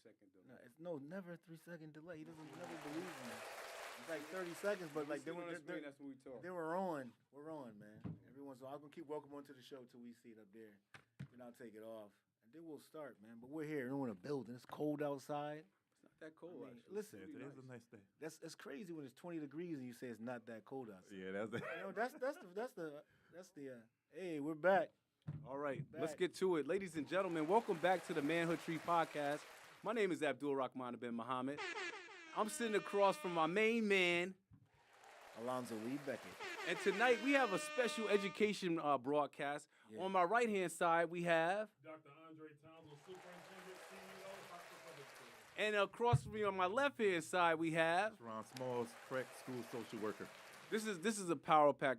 3-second delay. No, it's never a 3-second delay. He doesn't never believe me. It's like 30 seconds, but like then That's when we talk. then we're on. We're on, man. Everyone's so I'm gonna keep welcome onto the show till we see it up there. Then I'll take it off. And then we'll start, man. But we're here. We're in a building. It's cold outside. It's not that cold, I mean, actually. listen, Yeah, today's a nice day. That's crazy when it's 20 degrees and you say it's not that cold outside. Yeah, that's the. You know, that's the hey, we're back. All right, let's Back. get to it. Ladies and gentlemen, welcome back to the Manhood Tree Podcast. My name is Abdul Rahman bin Muhammad. I'm sitting across from my main man. Alonzo Lee Beckett. And tonight we have a special education broadcast. Yeah. On my right-hand side, we have... Dr. Andrae, Townsel, superintendent, CEO, Hartford Public Schools. And across from me on my left-hand side, we have... Charon Smalls, correct school social worker. This is a Power Pack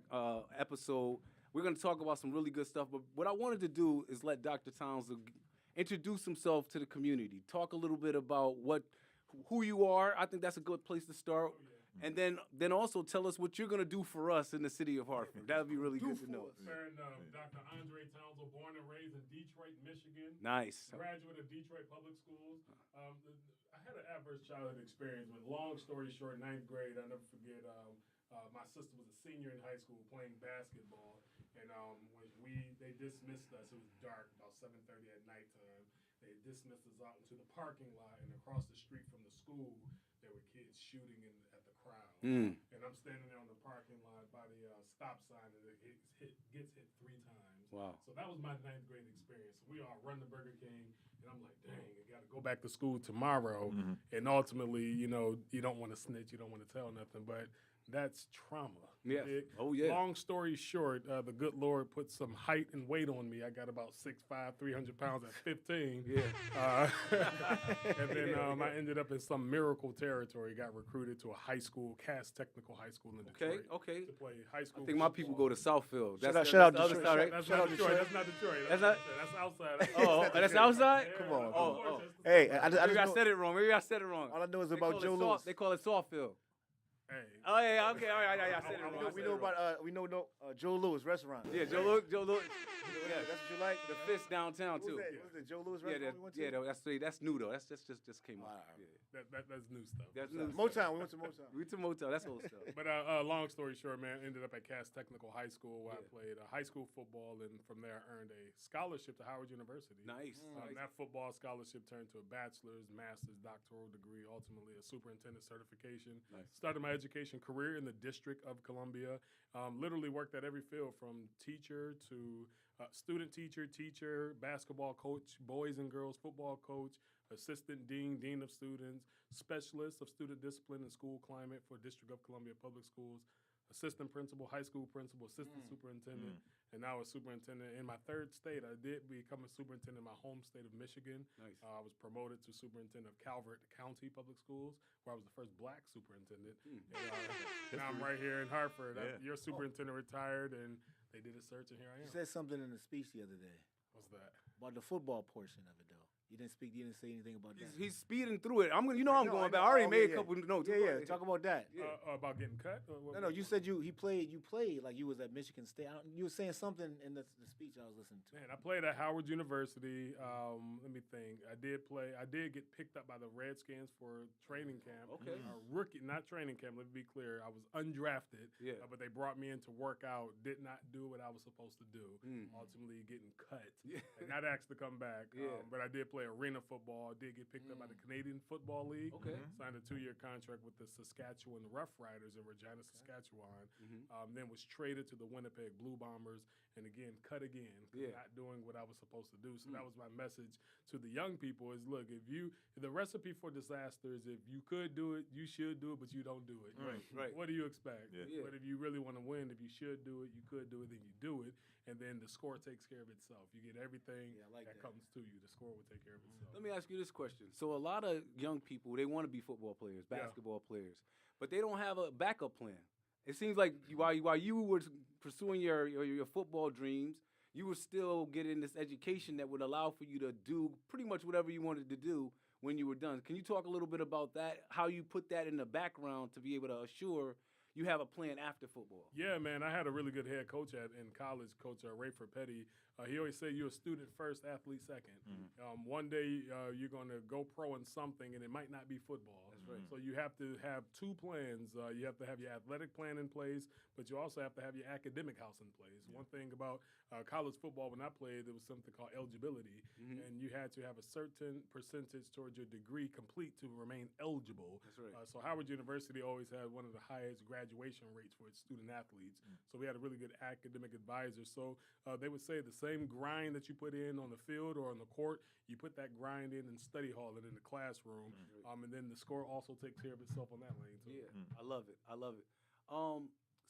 episode. We're going to talk about some really good stuff. But what I wanted to do is let Dr. Townsel introduce himself to the community. Talk a little bit about who you are. I think that's a good place to start. Oh, yeah. And then also tell us what you're going to do for us in the city of Hartford. That would be really good to know. And Dr. Andrae Townsel, born and raised in Detroit, Michigan. Nice. Graduate of Detroit Public Schools. I had an adverse childhood experience, but long story short, 9th grade, I'll never forget, my sister was a senior in high school playing basketball. And when they dismissed us, it was dark, about 7:30 at nighttime. They dismissed us out into the parking lot, and across the street from the school, there were kids shooting at the crowd. And I'm standing there on the parking lot by the stop sign, and it gets hit 3 times. Wow. So that was my 9th grade experience. We all run to Burger King, and I'm like, dang, I got to go back to school tomorrow. And ultimately, you don't want to snitch, you don't want to tell nothing, but that's trauma. Yes. Oh, yeah. Long story short, the good Lord put some height and weight on me. I got about 6'5", 300 pounds at 15. Yeah. And then I ended up in some miracle territory. Got recruited to a high school, Cass Technical High School in Detroit. Okay. To play high school. I think my people go to Southfield. Shout That's out the other Detroit. side, right? That's Shout not out Detroit. Detroit. That's not Detroit. That's That's outside. Oh, that's outside? Yeah, Come on. of Oh, course, oh. that's the Hey, same. I Maybe I just said it wrong. Maybe I said it wrong. all I know is They about call it Joe Lewis. They call it Southfield. Hey. Oh, yeah, okay. All right, I said it wrong. We know about Joe Lewis restaurant. Yeah, Joe Lewis. Yeah, that's what you like. The Fist downtown, too. What's that? Joe Lewis Yeah, restaurant we went to? that's new, though. That's just came out. Wow. Yeah. That's new stuff. That's new. Motown. We went to Motown. We to Motel. That's old stuff. But long story short, man, ended up at Cass Technical High School where I played high school football, and from there I earned a scholarship to Howard University. Nice. That football scholarship turned to a bachelor's, master's, doctoral degree, ultimately a superintendent certification. Nice. Started my education career in the District of Columbia. Literally worked at every field from teacher to student teacher, basketball coach, boys and girls football coach, assistant dean of students, specialist of student discipline and school climate for District of Columbia Public Schools, assistant principal, high school principal, assistant superintendent, and now a superintendent. In my 3rd state, I did become a superintendent in my home state of Michigan. Nice. I was promoted to superintendent of Calvert County Public Schools, where I was the first black superintendent. And now I'm right here in Hartford. Yeah. Your superintendent retired, and they did a search, and here I You am. said something in the speech the other day What's that? about the football portion of it, though. You didn't say anything about that. He's speeding through it. I'm going back. I know. already Oh, made yeah, a couple notes. Yeah. Talk about that. About getting cut? Or what- No. You said you played like you was at Michigan State. You were saying something in the speech I was listening to. Man, I played at Howard University. Let me think. I did get picked up by the Redskins for training camp. Okay. Rookie, not training camp. Let me be clear. I was undrafted. Yeah. But they brought me in to work out. Did not do what I was supposed to do. Ultimately, getting cut. Yeah. And not asked to come back. Yeah. But I did play arena football. Did get picked up by the Canadian Football League. Okay. Signed a 2-year contract with the Saskatchewan Rough Riders in Regina, Saskatchewan. Then was traded to the Winnipeg Blue Bombers, and again cut again. Yeah. Not doing what I was supposed to do. So that was my message to the young people: is look, the recipe for disaster is if you could do it, you should do it, but you don't do it. Right. What do you expect? Yeah. But if you really want to win, if you should do it, you could do it, then you do it, and then the score takes care of itself. You get everything Yeah, I like that. comes to you. The score will take care of itself. Let me ask you this question. So a lot of young people, they want to be football players, basketball players, but they don't have a backup plan. It seems like while you were pursuing your football dreams, you were still getting this education that would allow for you to do pretty much whatever you wanted to do when you were done. Can you talk a little bit about that, how you put that in the background to be able to assure you have a plan after football? Yeah, man. I had a really good head coach in college, Coach Rayford Petty. He always say you're a student first, athlete second. One day you're going to go pro in something, and it might not be football. That's right. So you have to have two plans. You have to have your athletic plan in place, but you also have to have your academic house in place. One thing about college football, when I played, there was something called eligibility, and you had to have a certain percentage towards your degree complete to remain eligible. That's right. So Howard University always had one of the highest graduation rates for its student athletes. So we had a really good academic advisor. So they would say the same grind that you put in on the field or on the court, you put that grind in study hall and in the classroom, and then the score also takes care of itself on that lane too. Yeah, I love it. I love it.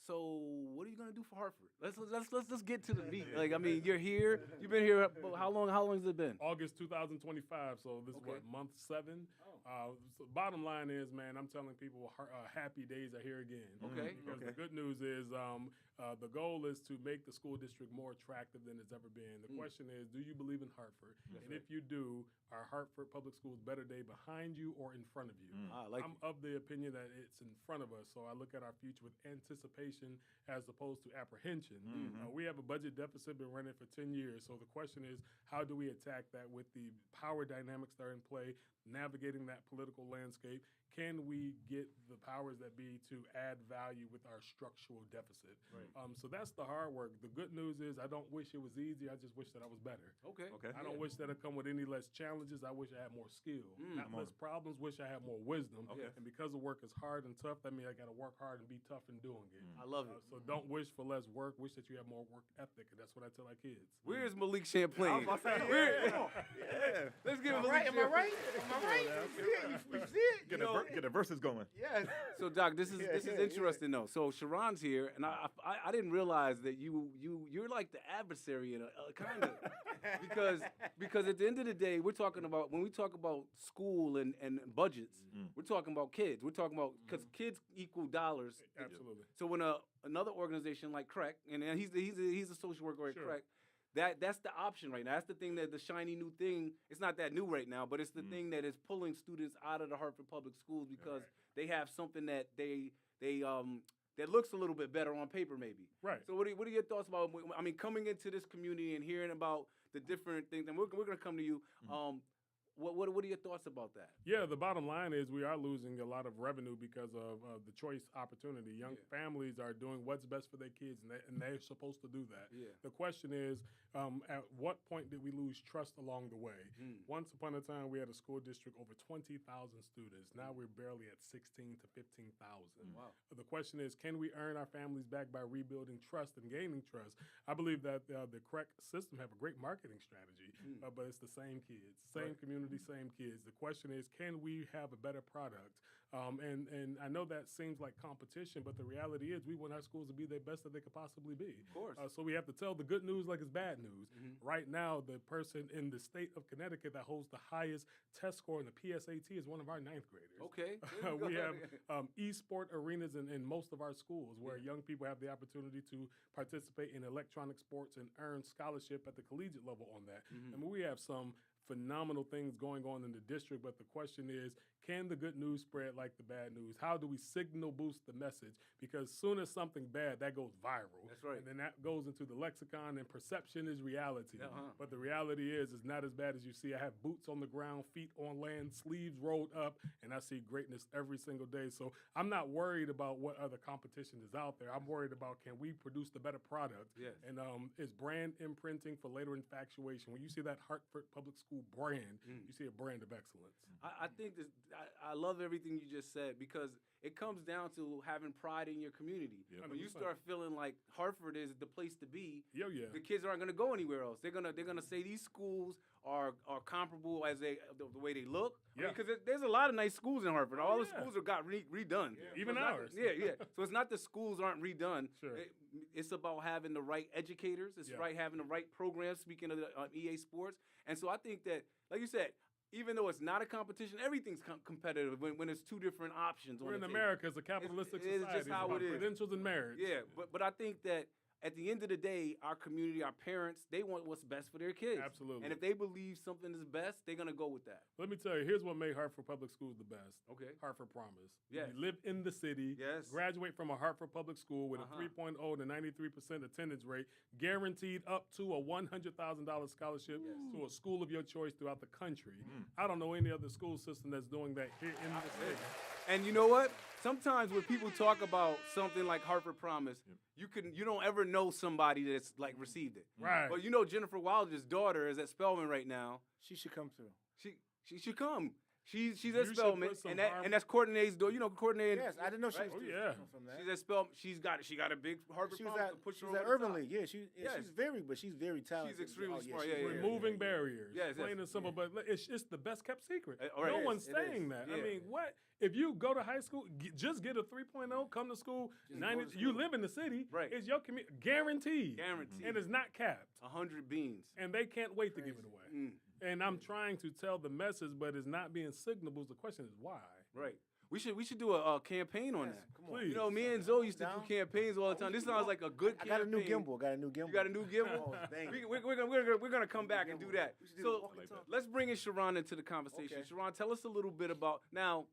So what are you gonna do for Hartford? Let's get to the meat. Like, I mean, you're here. You've been here. How long? How long has it been? August 2025. So this is Okay. what, month 7. So bottom line is, man, I'm telling people happy days are here again. Okay. Because the good news is the goal is to make the school district more attractive than it's ever been. The question is, do you believe in Hartford? And if you do, are Hartford Public Schools better day behind you or in front of you? I'm of the opinion that it's in front of us. So I look at our future with anticipation as opposed to apprehension. We have a budget deficit been running for 10 years. So the question is, how do we attack that with the power dynamics that are in play, navigating that political landscape? Can we get the powers that be to add value with our structural deficit? Right. So that's the hard work. The good news is I don't wish it was easy. I just wish that I was better. Okay. I don't wish that I come with any less challenges. I wish I had more skill. Not less problems. Wish I had more wisdom. Okay. And because the work is hard and tough, that means I got to work hard and be tough in doing it. I love it. So don't wish for less work. Wish that you have more work ethic. And that's what I tell our kids. Where's Malik Champlain? Let's give him Am I right? Am I right? You see it? Get the verses going. Yes. So, Doc, this is interesting though. So Charon's here, and I didn't realize that you're like the adversary in a kind of because at the end of the day, we're talking about when we talk about school and budgets, we're talking about kids. We're talking about because kids equal dollars. Absolutely. So when another organization like CREC, and he's a social worker at Sure. CREC. That's the option right now. That's the thing that the shiny new thing. It's not that new right now, but it's the thing that is pulling students out of the Hartford Public Schools because they have something that that looks a little bit better on paper, maybe. Right. So what are your thoughts about? I mean, coming into this community and hearing about the different things, and we're going to come to you. What are your thoughts about that? Yeah, the bottom line is we are losing a lot of revenue because of the choice opportunity. Young families are doing what's best for their kids, and they're supposed to do that. Yeah. The question is, at what point did we lose trust along the way? Once upon a time, we had a school district over 20,000 students. Now we're barely at 16 to 15,000. Wow. The question is, can we earn our families back by rebuilding trust and gaining trust? I believe that the CREC system have a great marketing strategy, but it's the same kids, same community, same kids. The question is, can we have a better product? And I know that seems like competition, but the reality is we want our schools to be the best that they could possibly be. Of course. So we have to tell the good news like it's bad news. Right now, the person in the state of Connecticut that holds the highest test score in the PSAT is one of our 9th graders. Okay. We have e-sport arenas in most of our schools where young people have the opportunity to participate in electronic sports and earn scholarship at the collegiate level on that. I mean, we have some phenomenal things going on in the district, but the question is, can the good news spread like the bad news? How do we signal boost the message? Because soon as something bad, that goes viral. That's right. And then that goes into the lexicon, and perception is reality. But the reality is, it's not as bad as you see. I have boots on the ground, feet on land, sleeves rolled up, and I see greatness every single day. So I'm not worried about what other competition is out there. I'm worried about, can we produce the better product? Yes. And it's brand imprinting for later infatuation. When you see that Hartford Public School brand, you see a brand of excellence. I think I love everything you just said because it comes down to having pride in your community. Yep. When you start feeling like Hartford is the place to be, Yeah. the kids aren't going to go anywhere else. They're gonna say these schools are comparable as the way they look. Yeah. Because there's a lot of nice schools in Hartford. All the yeah. schools have got redone. Even So it's not- ours. Yeah. So it's not the schools aren't redone. Sure. It's about having the right educators. It's right having the right programs. Speaking of the EA Sports, and so I think that, like you said, even though it's not a competition, everything's competitive when it's two different options. We're on in the America. It's a capitalistic It's society. just how about it is. credentials and marriage. Yeah, but I think that at the end of the day, our community, our parents, they want what's best for their kids. Absolutely. And if they believe something is best, they're going to go with that. Let me tell you, here's what made Hartford Public Schools the best. Okay. Hartford Promise. Yes. You live in the city, Yes. graduate from a Hartford Public School with a 3.0 to 93% attendance rate, guaranteed up to a $100,000 scholarship to a school of your choice throughout the country. I don't know any other school system that's doing that here in the state. And you know what? Sometimes when people talk about something like Hartford Promise, you don't ever know somebody that's like received it. Right. But you know Jennifer Wilder's daughter is at Spelman right now. She should come through. She should come. She's You at should Spelman, put some and that's Courtney's daughter. You know Courtney. Yes, I didn't know she Right? was Oh, yeah. from that. She's at Spelman. She got a big Hartford She was Promise at, to push she her was over at the top. Urban League. Yeah, she's very talented. She's extremely smart. she's Yeah, very- Removing barriers. Yes, yes. Plain and simple, but it's the best kept secret. All right. No It one's is, it saying is. that. Yeah. I mean, what? If you go to high school, just get a 3.0, come to school, Just 90, go to you school. live in the city, Right. it's your community, guaranteed. Guaranteed. And it's not capped. 100 beans. And they can't wait to give it away. Mm. And I'm trying to tell the message, but it's not being signaled. The question is why. Right. We should do a campaign on Yes, that. come on. Please. You know, me and Zoe used to Down. do campaigns all the time. This sounds like a good I campaign. got a new gimbal. You got a new gimbal? Oh, dang. We're gonna come back and do that. We should do So the walkie talkie. let's bring in Charon into the conversation. Okay. Charon, tell us a little bit about now.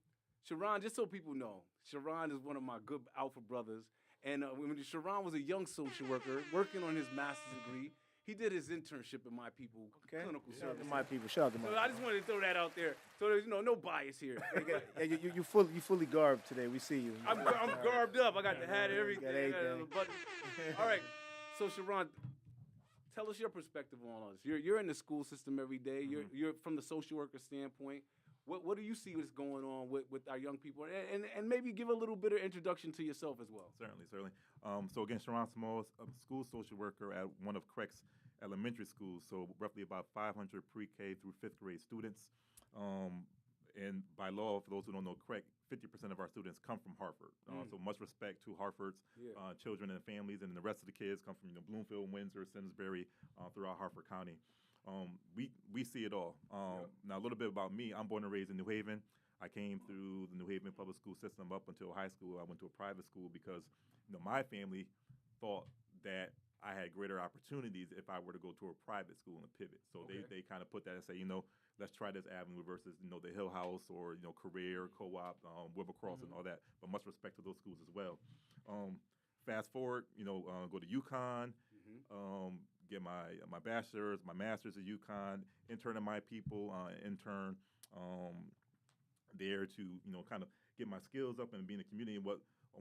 Charon, just so people know, Charon is one of my good alpha brothers. And when Charon was a young social worker working on his master's degree, he did his internship at My People Clinical Shout out Services. to my people. Shout out to my So I just wanted to throw that out there. So there's no bias here. people. Hey, you fully garbed today. We see you. I'm garbed up. I got the hat and everything. Got I got everything. the button. All right. So Sharon, tell us your perspective on all this. You're in the school system every day. You're from the social worker standpoint. What do you see what's going on with our young people? And maybe give a little bit of introduction to yourself as well. Certainly. So again, Charon Smalls, a school social worker at one of Craig's elementary schools. So roughly about 500 pre-K through 5th grade students. And by law, for those who don't know Craig, 50% of our students come from Hartford. So much respect to Hartford's children and families, and the rest of the kids come from Bloomfield, Windsor, Simsbury, throughout Hartford County. We see it all. Now, a little bit about me. I'm born and raised in New Haven. I came through the New Haven public school system up until high school. I went to a private school because my family thought that I had greater opportunities if I were to go to a private school and pivot. So they kind of put that and say, let's try this avenue versus, the Hill House or, Career, Co-op, Rivercross and all that. But much respect to those schools as well. Fast forward, go to UConn, get my bachelor's, my master's at UConn, intern at My People, intern there to, kind of get my skills up and be in the community. And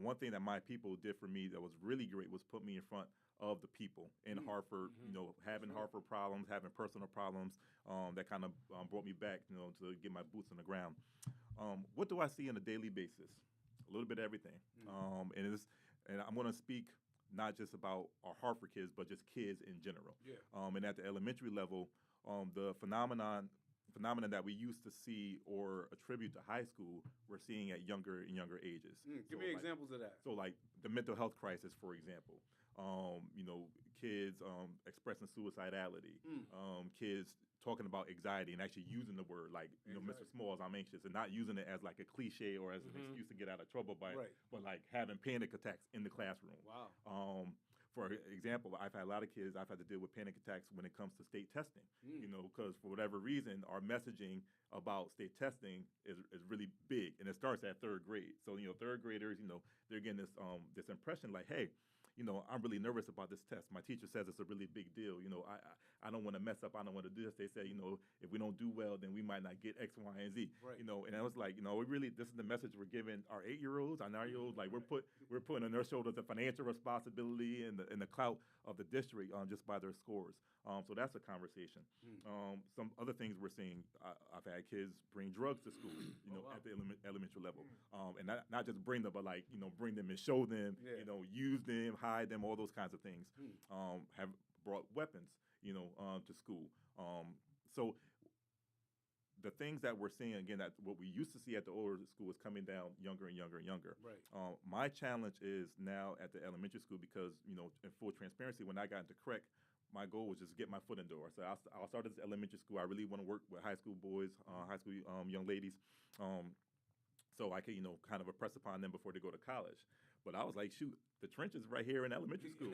one thing that My People did for me that was really great was put me in front of the people in Hartford, having Hartford problems, having personal problems, that kind of brought me back, to get my boots on the ground. What do I see on a daily basis? A little bit of everything. And I'm going to speak not just about our Hartford kids, but just kids in general. Yeah. And at the elementary level, the phenomenon that we used to see or attribute to high school, we're seeing at younger and younger ages. Give me examples of that. So like the mental health crisis, for example. Kids expressing suicidality, kids talking about anxiety and actually using the word like, Mr. Smalls, I'm anxious, and not using it as like a cliche or as an excuse to get out of trouble, but like having panic attacks in the classroom. Wow. For example, I've had a lot of kids, I've had to deal with panic attacks when it comes to state testing, because for whatever reason, our messaging about state testing is really big, and it starts at 3rd grade. So, 3rd graders, they're getting this impression like, hey, I'm really nervous about this test. My teacher says it's a really big deal. I don't want to mess up. I don't want to do this. They say, if we don't do well, then we might not get X, Y, and Z. Right. And I was like, this is the message we're giving our 8-year-olds, our 9-year-olds. Like we're putting on their shoulders the financial responsibility and the clout of the district just by their scores. So that's a conversation. Some other things we're seeing, I've had kids bring drugs to school, at the elementary level. And not just bring them, but like, bring them and show them, use them, hide them, all those kinds of things. Have brought weapons, to school. So the things that we're seeing, again, that what we used to see at the older school is coming down younger and younger and younger. Right. My challenge is now at the elementary school because, in full transparency, when I got into Craig, my goal was just get my foot in the door. So I'll start at this elementary school. I really want to work with high school boys, high school young ladies. so I could, kind of impress upon them before they go to college. But I was like, shoot, the trenches right here in elementary school.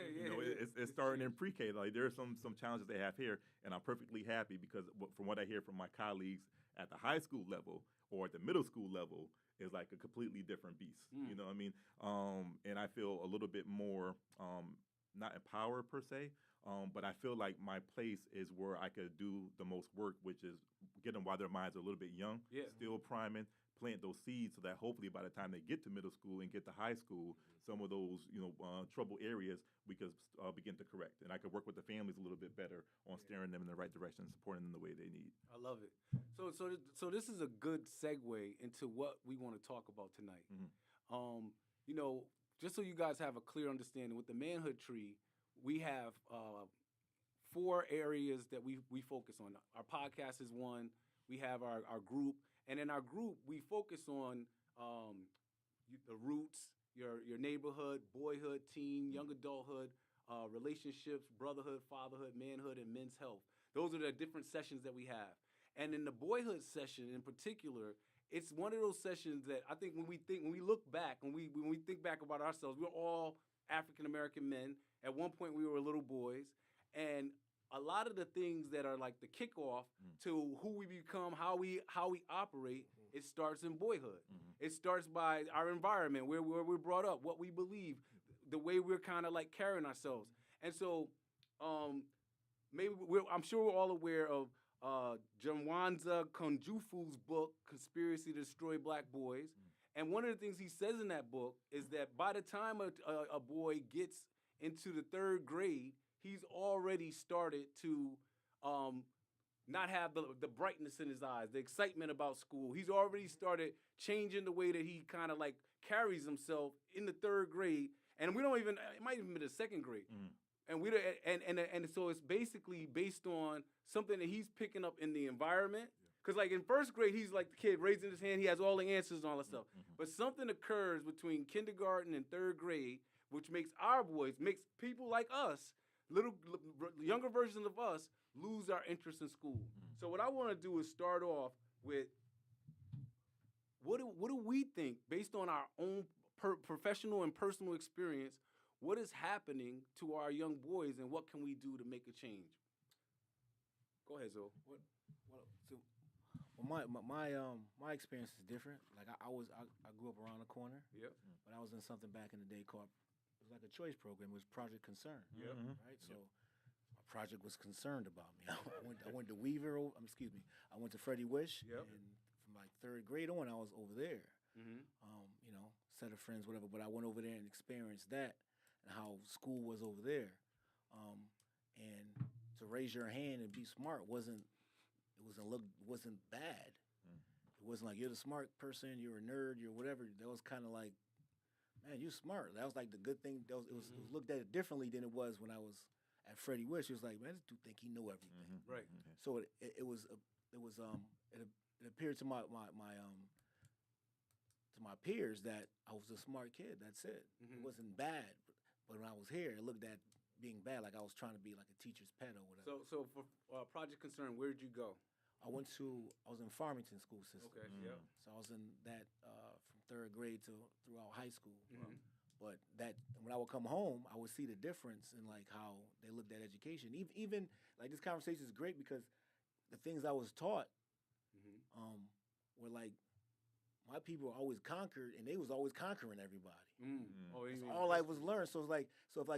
It's starting in pre-K. Like there are some challenges they have here, and I'm perfectly happy because from what I hear from my colleagues at the high school level or at the middle school level is like a completely different beast. You know what I mean? And I feel a little bit more not empowered per se, but I feel like my place is where I could do the most work, which is get them while their minds are a little bit young, still priming, plant those seeds so that hopefully by the time they get to middle school and get to high school, some of those trouble areas we could begin to correct, and I could work with the families a little bit better on steering them in the right direction, and supporting them the way they need. I love it. So this is a good segue into what we want to talk about tonight. Just so you guys have a clear understanding, with the Manhood Tree, we have 4 areas that we focus on. Our podcast is one. We have our group. And in our group, we focus on the roots, your neighborhood, boyhood, teen, young adulthood, relationships, brotherhood, fatherhood, manhood, and men's health. Those are the different sessions that we have. And in the boyhood session in particular, it's one of those sessions that I think when we look back, when we think back about ourselves, we're all African American men. At one point, we were little boys, and a lot of the things that are like the kickoff to who we become, how we operate, it starts in boyhood. It starts by our environment, where we're brought up, what we believe, the way we're kind of like carrying ourselves. And so, I'm sure we're all aware of Jamwanza Konjufu's book, Conspiracy to Destroy Black Boys. And one of the things he says in that book is that by the time a boy gets into the 3rd grade, he's already started to not have the brightness in his eyes, the excitement about school. He's already started changing the way that he kind of like carries himself in the 3rd grade. And we don't even, it might even be the 2nd grade. And and so it's basically based on something that he's picking up in the environment. Because like in 1st grade, he's like the kid raising his hand. He has all the answers and all that stuff. But something occurs between kindergarten and 3rd grade, which makes makes people like us, younger versions of us, lose our interest in school. So what I want to do is start off with what do we think, based on our own professional and personal experience, what is happening to our young boys, and what can we do to make a change? Go ahead, Zoe. My experience is different. Like I grew up around the corner. Yep. But I was in something back in the day called, it was like a choice program. It was Project Concern. Yep. Right. So my project was concerned about me. I went to Weaver. I went to Freddie Wish. Yep. And from like 3rd grade on, I was over there. Set of friends, whatever. But I went over there and experienced that and how school was over there. And to raise your hand and be smart wasn't bad. It wasn't like you're the smart person, you're a nerd, you're whatever. That was kind of like, man, you're smart. That was like the good thing. It was looked at differently than it was when I was at Freddie Wish. It was like, man, this dude think he know everything. Right. So it appeared to my peers that I was a smart kid. That's it. It wasn't bad. But when I was here, it looked at being bad, like I was trying to be like a teacher's pet or whatever. So for Project Concern, where did you go? I was in Farmington school system. Okay, yeah. So I was in that from 3rd grade to throughout high school. But that when I would come home, I would see the difference in like how they looked at education. Even like this conversation is great because the things I was taught were like, my people were always conquered, and they was always conquering everybody. That's all I was learned. So it's like,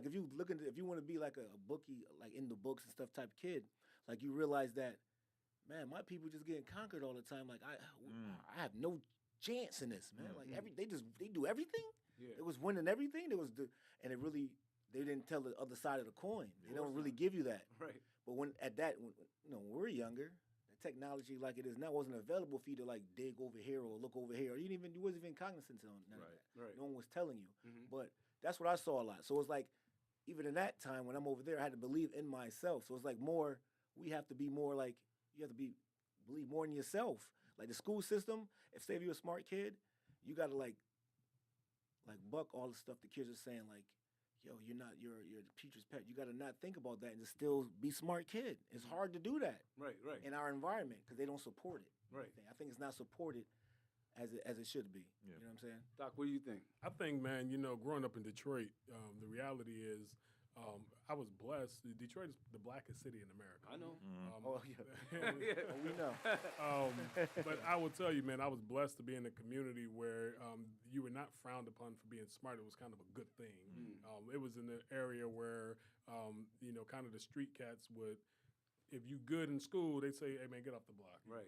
if you want to be like a bookie, like in the books and stuff type kid, like you realize that, man, my people just getting conquered all the time. Like I have no chance in this, man. Like they do everything. Yeah. It was winning everything. They didn't tell the other side of the coin. They don't really give you that. Right. But when we were younger, technology like it is now wasn't available for you to like dig over here or look over here, or you wasn't even cognizant on none of that. Right. No one was telling you. But that's what I saw a lot. So it's like, even in that time when I'm over there, I had to believe in myself. So it's like we have to be more like, you have to believe more in yourself. Like the school system, if you're a smart kid, you gotta like buck all the stuff the kids are saying, like, yo, you're the teacher's pet. You got to not think about that and just still be smart kid. It's hard to do that. Right. In our environment because they don't support it. Right. I think it's not supported as it should be. Yeah. You know what I'm saying? Doc, what do you think? I think, man, growing up in Detroit, the reality is I was blessed. Detroit is the blackest city in America. I know. Oh yeah, oh, we know. But I will tell you, man, I was blessed to be in a community where you were not frowned upon for being smart. It was kind of a good thing. It was in an area where, kind of the street cats would, if you good in school, they say, hey, man, get off the block. Right.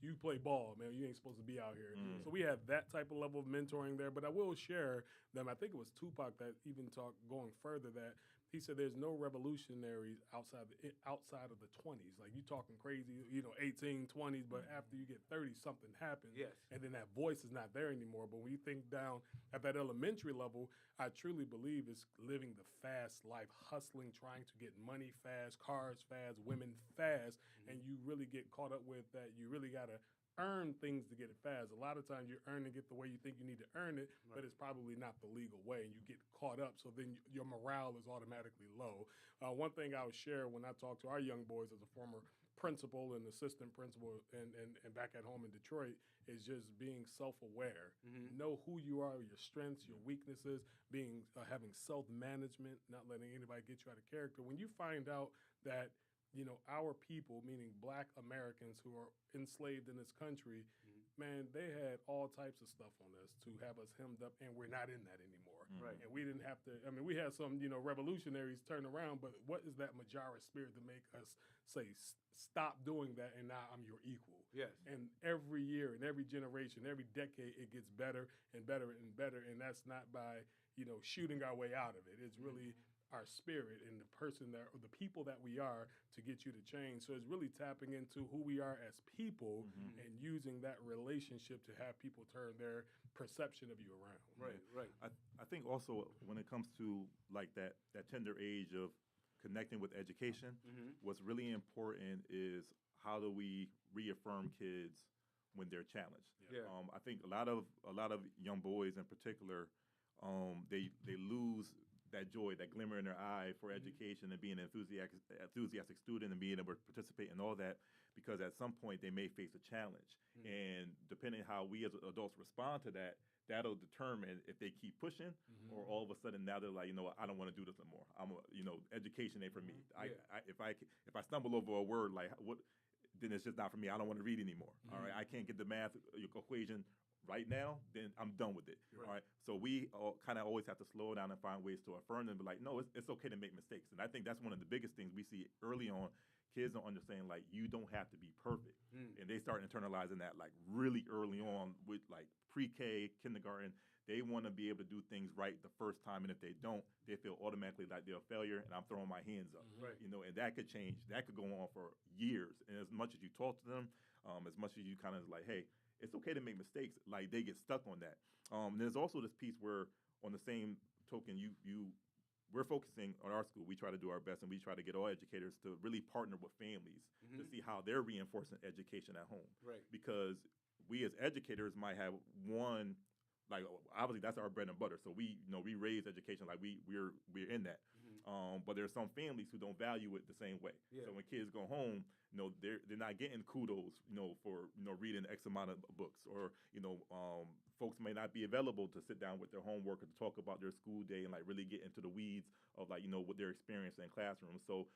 You play ball, man. You ain't supposed to be out here. So we had that type of level of mentoring there. But I will share them. I think it was Tupac that even talked going further that he said there's no revolutionaries outside of the 20s. Like, you talking crazy, 18, 20s, but after you get 30, something happens. Yes. And then that voice is not there anymore. But when you think down at that elementary level, I truly believe it's living the fast life, hustling, trying to get money fast, cars fast, women fast, and you really get caught up with that. You really got to earn things to get it fast. A lot of times you're earning it the way you think you need to earn it, but it's probably not the legal way, and you get caught up. So then your morale is automatically low. One thing I would share when I talk to our young boys as a former principal and assistant principal and back at home in Detroit is just being self-aware. Know who you are, your strengths, your weaknesses, having self-management, not letting anybody get you out of character. When you find out that our people, meaning Black Americans who are enslaved in this country, man, they had all types of stuff on us to have us hemmed up, and we're not in that anymore. Right. And we didn't have to, we had some, revolutionaries turn around, but what is that Majara spirit to make us say, stop doing that, and now I'm your equal? Yes. And every year and every generation, every decade, it gets better and better and better, and that's not by, shooting our way out of it. It's really our spirit and the people that we are to get you to change. So it's really tapping into who we are as people and using that relationship to have people turn their perception of you around. Right. I think also when it comes to like that tender age of connecting with education, what's really important is how do we reaffirm kids when they're challenged. Yeah. I think a lot of young boys in particular, they lose that joy, that glimmer in their eye for education and being an enthusiastic student and being able to participate in all that, because at some point they may face a challenge. And depending how we as adults respond to that, that'll determine if they keep pushing or all of a sudden now they're like, I don't want to do this anymore. Education ain't for me. If I stumble over a word like what, then it's just not for me. I don't want to read anymore. All right, I can't get the math equation right now, then I'm done with it. Right. All right. So we kind of always have to slow down and find ways to affirm them, be like, no, it's okay to make mistakes. And I think that's one of the biggest things we see early on. Kids don't understand, like, you don't have to be perfect. And they start internalizing that, like, really early on with, like, pre-K, kindergarten. They want to be able to do things right the first time. And if they don't, they feel automatically like they're a failure and I'm throwing my hands up. Right. And that could change. That could go on for years. And as much as you talk to them, as much as you kind of like, hey, it's okay to make mistakes. Like, they get stuck on that. There's also this piece where, on the same token, we're focusing on our school. We try to do our best, and we try to get all educators to really partner with families to see how they're reinforcing education at home. Right. Because we as educators might have one, like, obviously that's our bread and butter. So we raise education, like we're in that. But there's some families who don't value it the same way. Yeah. So when kids go home, they're not getting kudos, for reading X amount of books, or folks may not be available to sit down with their homework or to talk about their school day and like really get into the weeds of like what they're experiencing in classrooms. So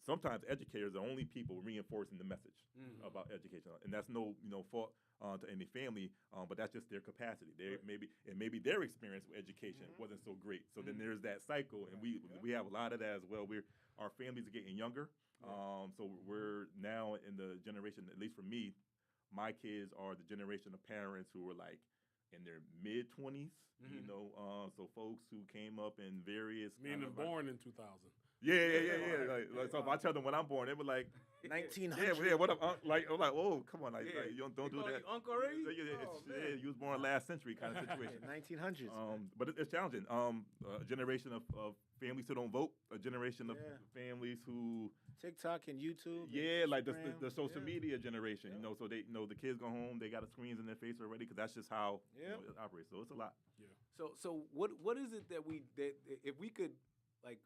sometimes educators are only people reinforcing the message about education, and that's no fault to any family, but that's just their capacity. Maybe their experience with education wasn't so great. So then there's that cycle, and we have a lot of that as well. Our families are getting younger, so we're now in the generation. At least for me, my kids are the generation of parents who were like in their mid-20s. So folks who came up in various. Meaning born in 2000. Yeah. Like, so if I tell them when I'm born, they were like 1900. Yeah. What up? Like, I'm like, oh, come on, like you don't do that. Uncle already? You was born last century kind of situation. 1900s. But it's challenging. A generation of families who don't vote. A generation of families who TikTok and YouTube. Yeah, like the Instagram. social media generation. So they the kids go home, they got the screens in their face already because that's just how it operates. So it's a lot. Yeah. So what is it that if we could like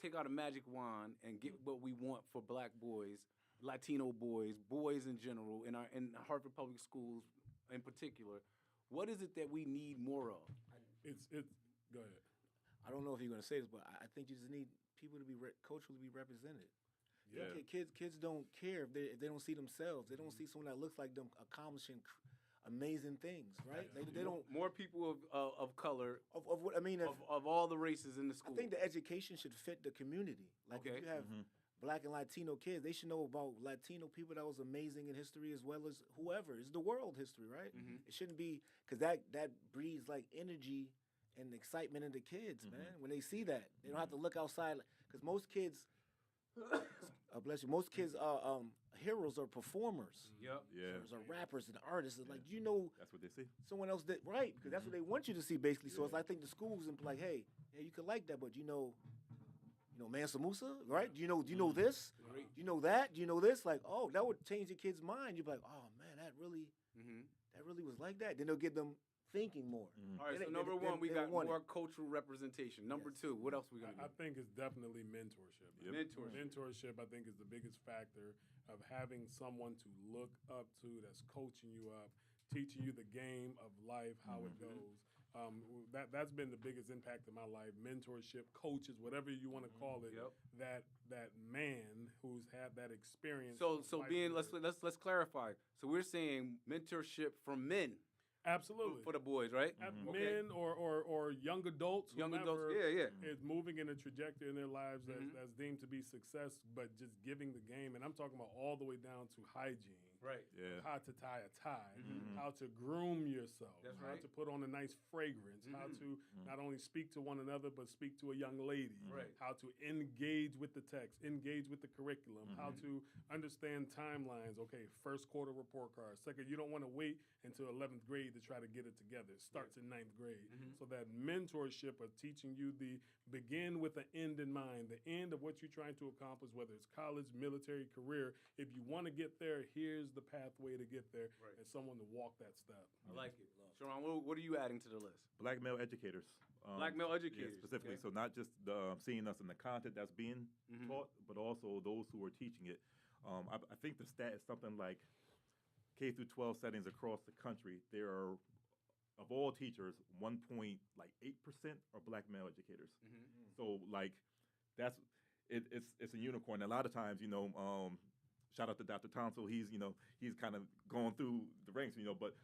take out a magic wand and get what we want for Black boys, Latino boys in general, in Hartford public schools in particular, what is it that we need more of? It's go ahead. I don't know if you're going to say this, but I think you just need people to be culturally be represented. Yeah. Kids don't care if they don't see themselves. They don't see someone that looks like them accomplishing amazing things, right? They don't. More people of color Of what I mean, of all the races in the school. I think the education should fit the community. Like if you have Black and Latino kids, they should know about Latino people that was amazing in history as well as whoever. It's the world history, right? It shouldn't be because that breeds like energy and excitement into kids, man. When they see that, they don't have to look outside because most kids. Bless you. Most kids are heroes or performers. Yep. Yeah. Heroes are rappers and artists. And like you know, That's what they see. someone else did right because that's what they want you to see basically. So it's like, I think the schools and like, hey, yeah, you can like that, but you know, Mansa Musa, right? Do you know this? Right. Do you know that? Do you know this? Like, oh, that would change the kid's mind. You'd be like, oh man, that really was like that. Then they'll get them thinking more. All right, so They- number they- one, we they got want more it. cultural representation. Number two, what else we gonna I do? think it's definitely mentorship. Yep. Mentorship. I think, is the biggest factor of having someone to look up to that's coaching you up, teaching you the game of life, how it goes. That's been the biggest impact in my life. Mentorship, coaches, whatever you want to call it. Yep. That man who's had that experience. So life being experience. let's clarify. So we're saying mentorship from men Absolutely. for the boys, right? Men or young adults, Young adults, whomever yeah. is moving in a trajectory in their lives that's deemed to be success, but just giving the game. And I'm talking about all the way down to hygiene. Right. Yeah. How to tie a tie, how to groom yourself, That's how right. to put on a nice fragrance, how to not only speak to one another, but speak to a young lady, Right. how to engage with the text, engage with the curriculum, how to understand timelines. Okay, first quarter report card. Second, you don't want to wait until 11th grade to try to get it together. It starts in 9th grade. So that mentorship of teaching you the begin with an end in mind, the end of what you're trying to accomplish, whether it's college, military, career. If you want to get there, here's the pathway to get there, Right. and someone to walk that step. I like it. Sharon, what are you adding to the list? Black male educators. Black male Yeah, educators, specifically. okay. So not just seeing us in the content that's being taught, but also those who are teaching it. I think the stat is something like K through 12 settings across the country. There are, of all teachers, 1.8% are black male educators. So like that's it's a unicorn. A lot of times, shout out to Dr. Townsel. He's kind of going through the ranks, but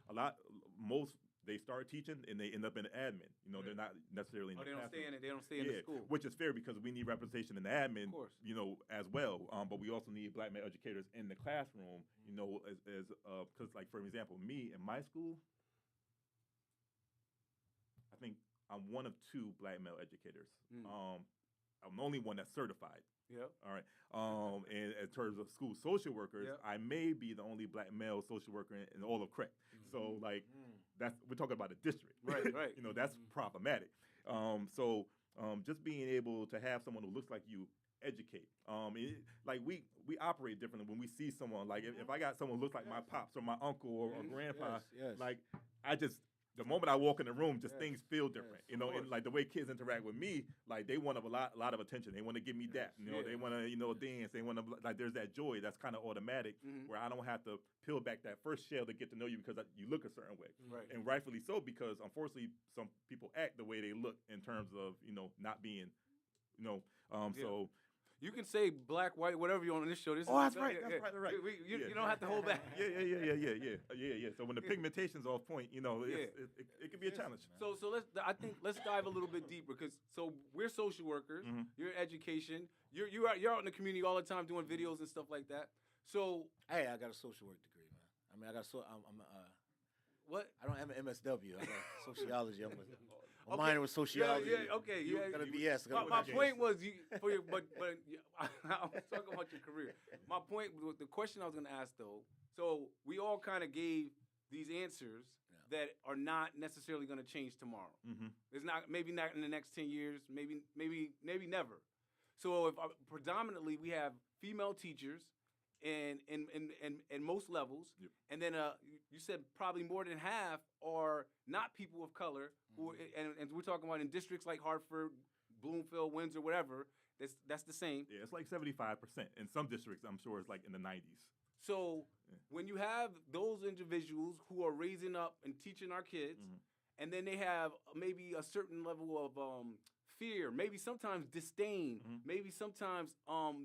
most they start teaching and they end up in admin. They're not necessarily in the They don't classroom. stay in it. They don't stay in the school. Which is fair because we need representation in the admin, Of course. as well. But we also need black male educators in the classroom, because like for example, me in my school, I think I'm one of two black male educators. I'm the only one that's certified. Yep. All right. And in terms of school social workers, Yep. I may be the only black male social worker in all of CREC. So like we're talking about a district. Right, right. That's problematic. Just being able to have someone who looks like you educate. We operate differently when we see someone. Like if I got someone who looks like my pops or my uncle or grandpa, Yes. like the moment I walk in the room, just Yes. things feel different, and like the way kids interact with me, like they want a lot of attention. They want to give me that, they want to, dance. They want to, like, there's that joy that's kind of automatic where I don't have to peel back that first shell to get to know you because you look a certain way. Right. And rightfully so, because unfortunately some people act the way they look in terms of, not being, so. You can say black, white, whatever you want on this show. That's right. That's right. You don't have to hold back. Yeah. So when the pigmentation's off point, it can be a challenge. So let's dive a little bit deeper because we're social workers. You're in education. You're out in the community all the time doing videos and stuff like that. So Hey, I got a social work degree, man. I mean, what? I don't have an MSW. I got sociology. I'm a minor with sociology. Yeah, okay. You got a BS. My point was but I was talking about your career. My point, the question I was going to ask though. So we all kind of gave these answers that are not necessarily going to change tomorrow. It's maybe not in the next 10 years. Maybe never. So if predominantly we have female teachers in most levels, and then you said probably more than half are not people of color, who and we're talking about in districts like Hartford, Bloomfield, Windsor, whatever, That's the same. Yeah, it's like 75%. In some districts, I'm sure it's like in the 90s. So when you have those individuals who are raising up and teaching our kids, and then they have maybe a certain level of fear, maybe sometimes disdain, maybe sometimes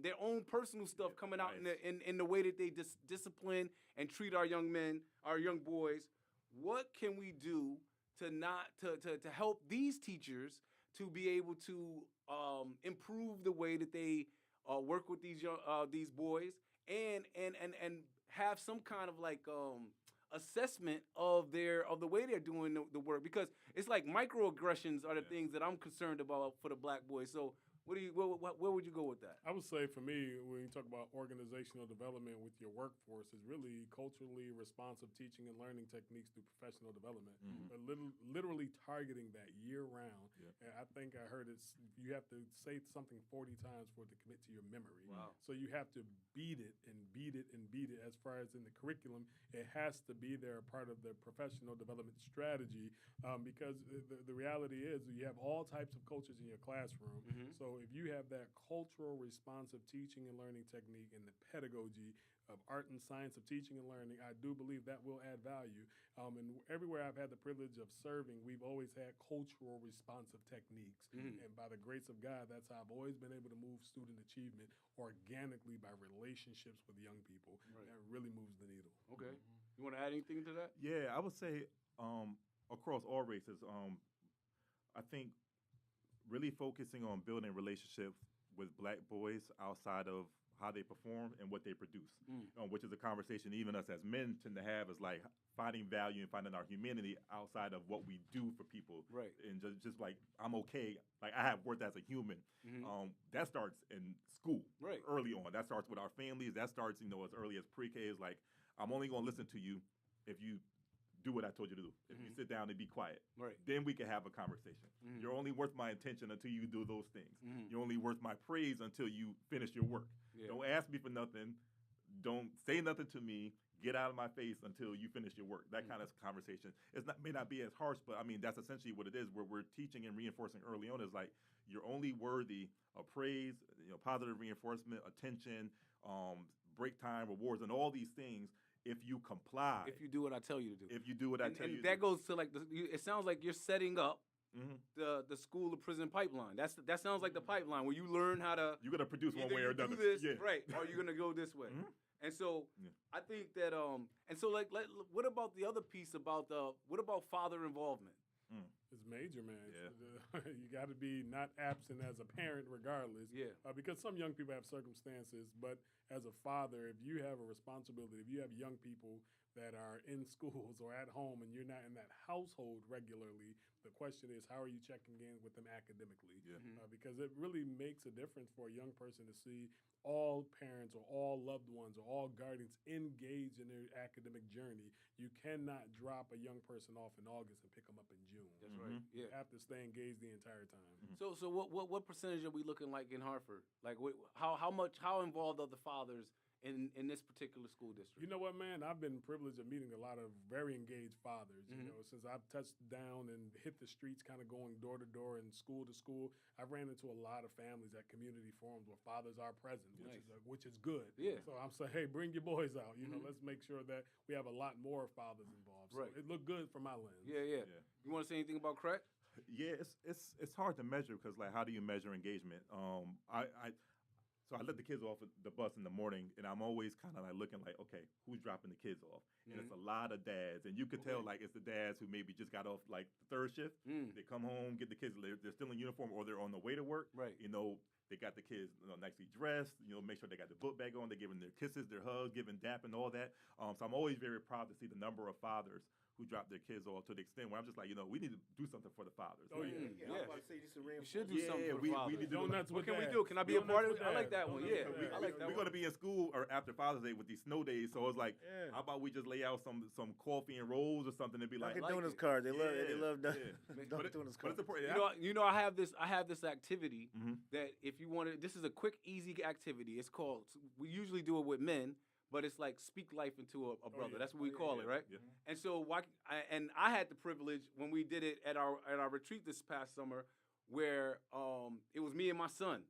their own personal stuff coming out in the way that they discipline and treat our young men, our young boys. What can we do to help these teachers to be able to improve the way that they work with these boys and have some kind of like assessment of the way they're doing the work, because it's like microaggressions are the things that I'm concerned about for the black boys. So where would you go with that? I would say for me, when you talk about organizational development with your workforce, is really culturally responsive teaching and learning techniques through professional development, but literally targeting that year round. And I think I heard you have to say something 40 times for it to commit to your memory. Wow. So you have to beat it and beat it and beat it. As far as in the curriculum, it has to be there, part of the professional development strategy, because the reality is you have all types of coaches in your classroom. So if you have that cultural responsive teaching and learning technique and the pedagogy of art and science of teaching and learning, I do believe that will add value. And everywhere I've had the privilege of serving, we've always had cultural responsive techniques. And by the grace of God, that's how I've always been able to move student achievement organically by relationships with young people. That really moves the needle. Okay. You want to add anything to that? Yeah, I would say across all races, I think really focusing on building relationships with black boys outside of how they perform and what they produce, which is a conversation even us as men tend to have, is like finding value and finding our humanity outside of what we do for people. Right. And just like, I'm okay. Like, I have worth as a human. That starts in school early on. That starts with our families. That starts, as early as pre-K. Is like, I'm only going to listen to you if you do what I told you to do. If you sit down and be quiet, then we can have a conversation. You're only worth my attention until you do those things. You're only worth my praise until you finish your work. Don't ask me for nothing. Don't say nothing to me. Get out of my face until you finish your work. That kind of conversation may not be as harsh, but I mean, that's essentially what it is. Where we're teaching and reinforcing early on is like, you're only worthy of praise, positive reinforcement, attention, break time, rewards, and all these things if you comply. If you do what I tell you to do. If you do what I tell you to do. And that goes to like, it sounds like you're setting up the school to prison pipeline. That sounds like the pipeline where you learn how to. You're gonna produce one way or another. Do this, right? Or you're gonna go this way. And so I think that and so like what about the other piece about what about father involvement? It's major, man. Yeah. You got to be not absent as a parent regardless. Yeah. Because some young people have circumstances, but as a father, if you have a responsibility, if you have young people that are in schools or at home and you're not in that household regularly, the question is, how are you checking in with them academically? Because it really makes a difference for a young person to see all parents or all loved ones or all guardians engaged in their academic journey. You cannot drop a young person off in August and pick them up in June. That's right. You have to stay engaged the entire time. So what percentage are we looking like in Hartford? Like how involved are the fathers in this particular school district? You know what, man? I've been privileged of meeting a lot of very engaged fathers. Since I've touched down and hit the streets, kind of going door to door and school to school, I've ran into a lot of families at community forums where fathers are present, which is good. Yeah. So I'm saying, hey, bring your boys out. Let's make sure that we have a lot more fathers involved. So it looked good from my lens. Yeah. You want to say anything about crack? Yeah, it's hard to measure because like, how do you measure engagement? So I let the kids off the bus in the morning, and I'm always kind of like looking like, okay, who's dropping the kids off? And it's a lot of dads, and you could tell like it's the dads who maybe just got off like the third shift. They come home, get the kids, they're still in uniform, or they're on the way to work. Right. They got the kids nicely dressed. Make sure they got the book bag on. They're giving their kisses, their hugs, giving dap and all that. So I'm always very proud to see the number of fathers who drop their kids off to the extent where I'm just like, we need to do something for the fathers. Oh, I was about to say you should do something for the fathers. We need to do what can we do? Can I be a part of it? I like that one. Yeah, I like that one. We're going to be in school or after Father's Day with these snow days, so it's like, how about we just lay out some coffee and rolls or something and be like, Dunkin' Donuts cards. They love Dunkin' Donuts cards. But it's important. I have this activity that if you want to, this is a quick, easy activity. It's called, we usually do it with men, but it's like speak life into a brother. That's what we call it, right? Yeah. And so I had the privilege when we did it at our retreat this past summer, where it was me and my son,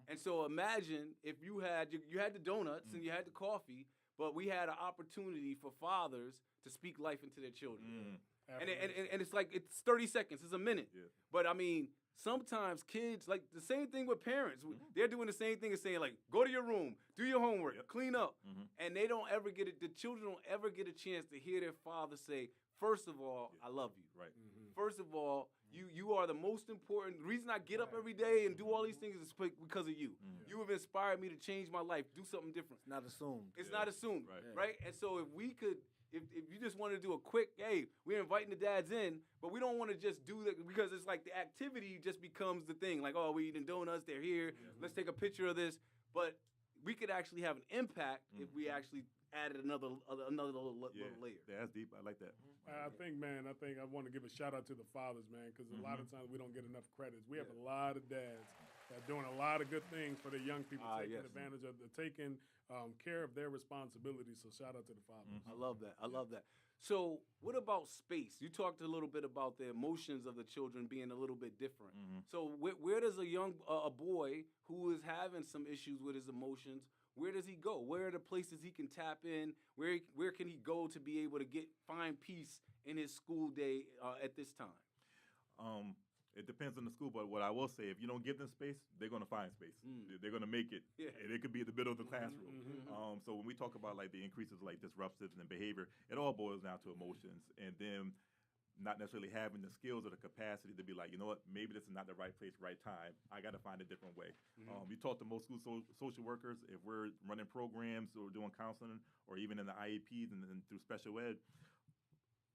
And so imagine if you had the donuts and you had the coffee, but we had an opportunity for fathers to speak life into their children. And it's like it's 30 seconds, it's a minute. Yeah. But I mean, sometimes kids, like the same thing with parents, they're doing the same thing as saying like, go to your room, do your homework, clean up. And they don't ever get it, the children don't ever get a chance to hear their father say, first of all, I love you. Right. First of all, you are the most important. The reason I get up every day and do all these things is because of you. You have inspired me to change my life, do something different. It's not assumed. It's not assumed, Right. right? And so if we could, if you just want to do a quick, hey, we're inviting the dads in, but we don't want to just do that because it's like the activity just becomes the thing. Like, oh, we're eating donuts, they're here, let's take a picture of this. But we could actually have an impact if we actually added another little layer. Yeah, that's deep. I like that. I think I want to give a shout out to the fathers, man, because a lot of times we don't get enough credits. We have a lot of dads that are doing a lot of good things for the young people, taking advantage of taking care of their responsibilities. So shout out to the fathers. I love that. I love that. So what about space? You talked a little bit about the emotions of the children being a little bit different. So where does a boy who is having some issues with his emotions, where does he go? Where are the places he can tap in? Where can he go to be able to find peace in his school day at this time? It depends on the school, but what I will say, if you don't give them space, they're going to find space. They're going to make it, and it could be in the middle of the classroom. So when we talk about like the increases like disruptives and behavior, it all boils down to emotions, and then not necessarily having the skills or the capacity to be like, you know what, maybe this is not the right place, right time. I got to find a different way. You talk to most school social workers, if we're running programs or doing counseling or even in the IEPs and through special ed,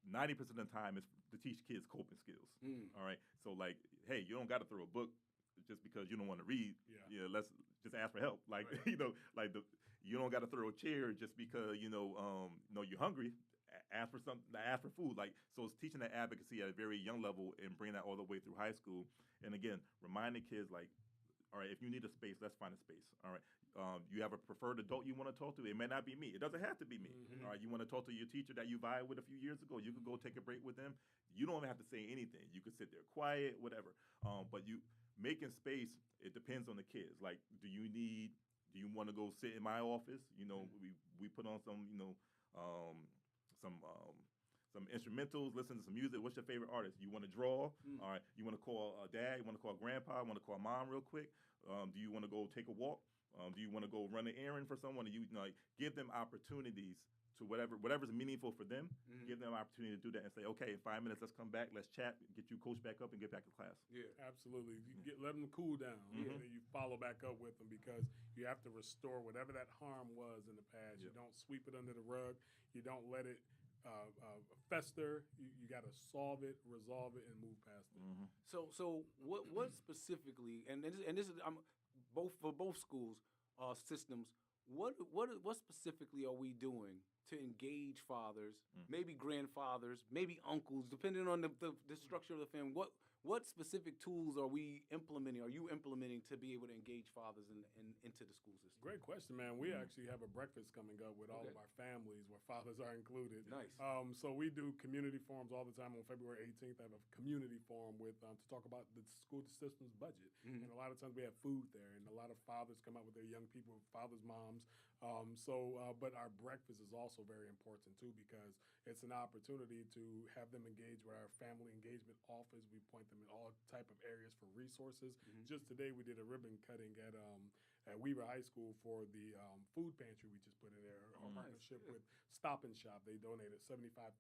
90% of the time is to teach kids coping skills. All right. So like, hey, you don't got to throw a book just because you don't want to read. Let's just ask for help. Like, you don't got to throw a chair just because, you're hungry. Ask for something, ask for food. Like, so it's teaching that advocacy at a very young level and bring that all the way through high school. And again, reminding kids like, all right, if you need a space, let's find a space. All right. You have a preferred adult you want to talk to. It may not be me. It doesn't have to be me. All right. You want to talk to your teacher that you vied with a few years ago. You could go take a break with them. You don't even have to say anything. You could sit there quiet, whatever. But you making space, it depends on the kids. Like, do you want to go sit in my office? We put on some instrumentals, listen to some music. What's your favorite artist? You want to draw? All right. You want to call dad? You want to call grandpa? You want to call mom real quick? Do you want to go take a walk? Do you want to go run an errand for someone? Give them opportunities to whatever's meaningful for them. Give them an opportunity to do that and say, okay, in 5 minutes, let's come back, let's chat, get you coached back up, and get back to class. Yeah, absolutely. Let them cool down, and then you follow back up with them because you have to restore whatever that harm was in the past. You don't sweep it under the rug. You don't let it fester. You got to solve it, resolve it, and move past it. So what specifically? And this is for both schools systems. What specifically are we doing to engage fathers, maybe grandfathers, maybe uncles, depending on the structure of the family? What specific tools are we implementing? Are you implementing to be able to engage fathers into the school system? Great question, man. We actually have a breakfast coming up with all of our families where fathers are included. Nice. So we do community forums all the time. On February 18th, I have a community forum to talk about the school system's budget. And a lot of times we have food there, and a lot of fathers come out with their young people, fathers, moms. But our breakfast is also very important too because it's an opportunity to have them engage with our family engagement office. We point them in all type of areas for resources. Just today we did a ribbon cutting at Weaver High School for the food pantry we just put in there. Our partnership with Stop and Shop. They donated $7,500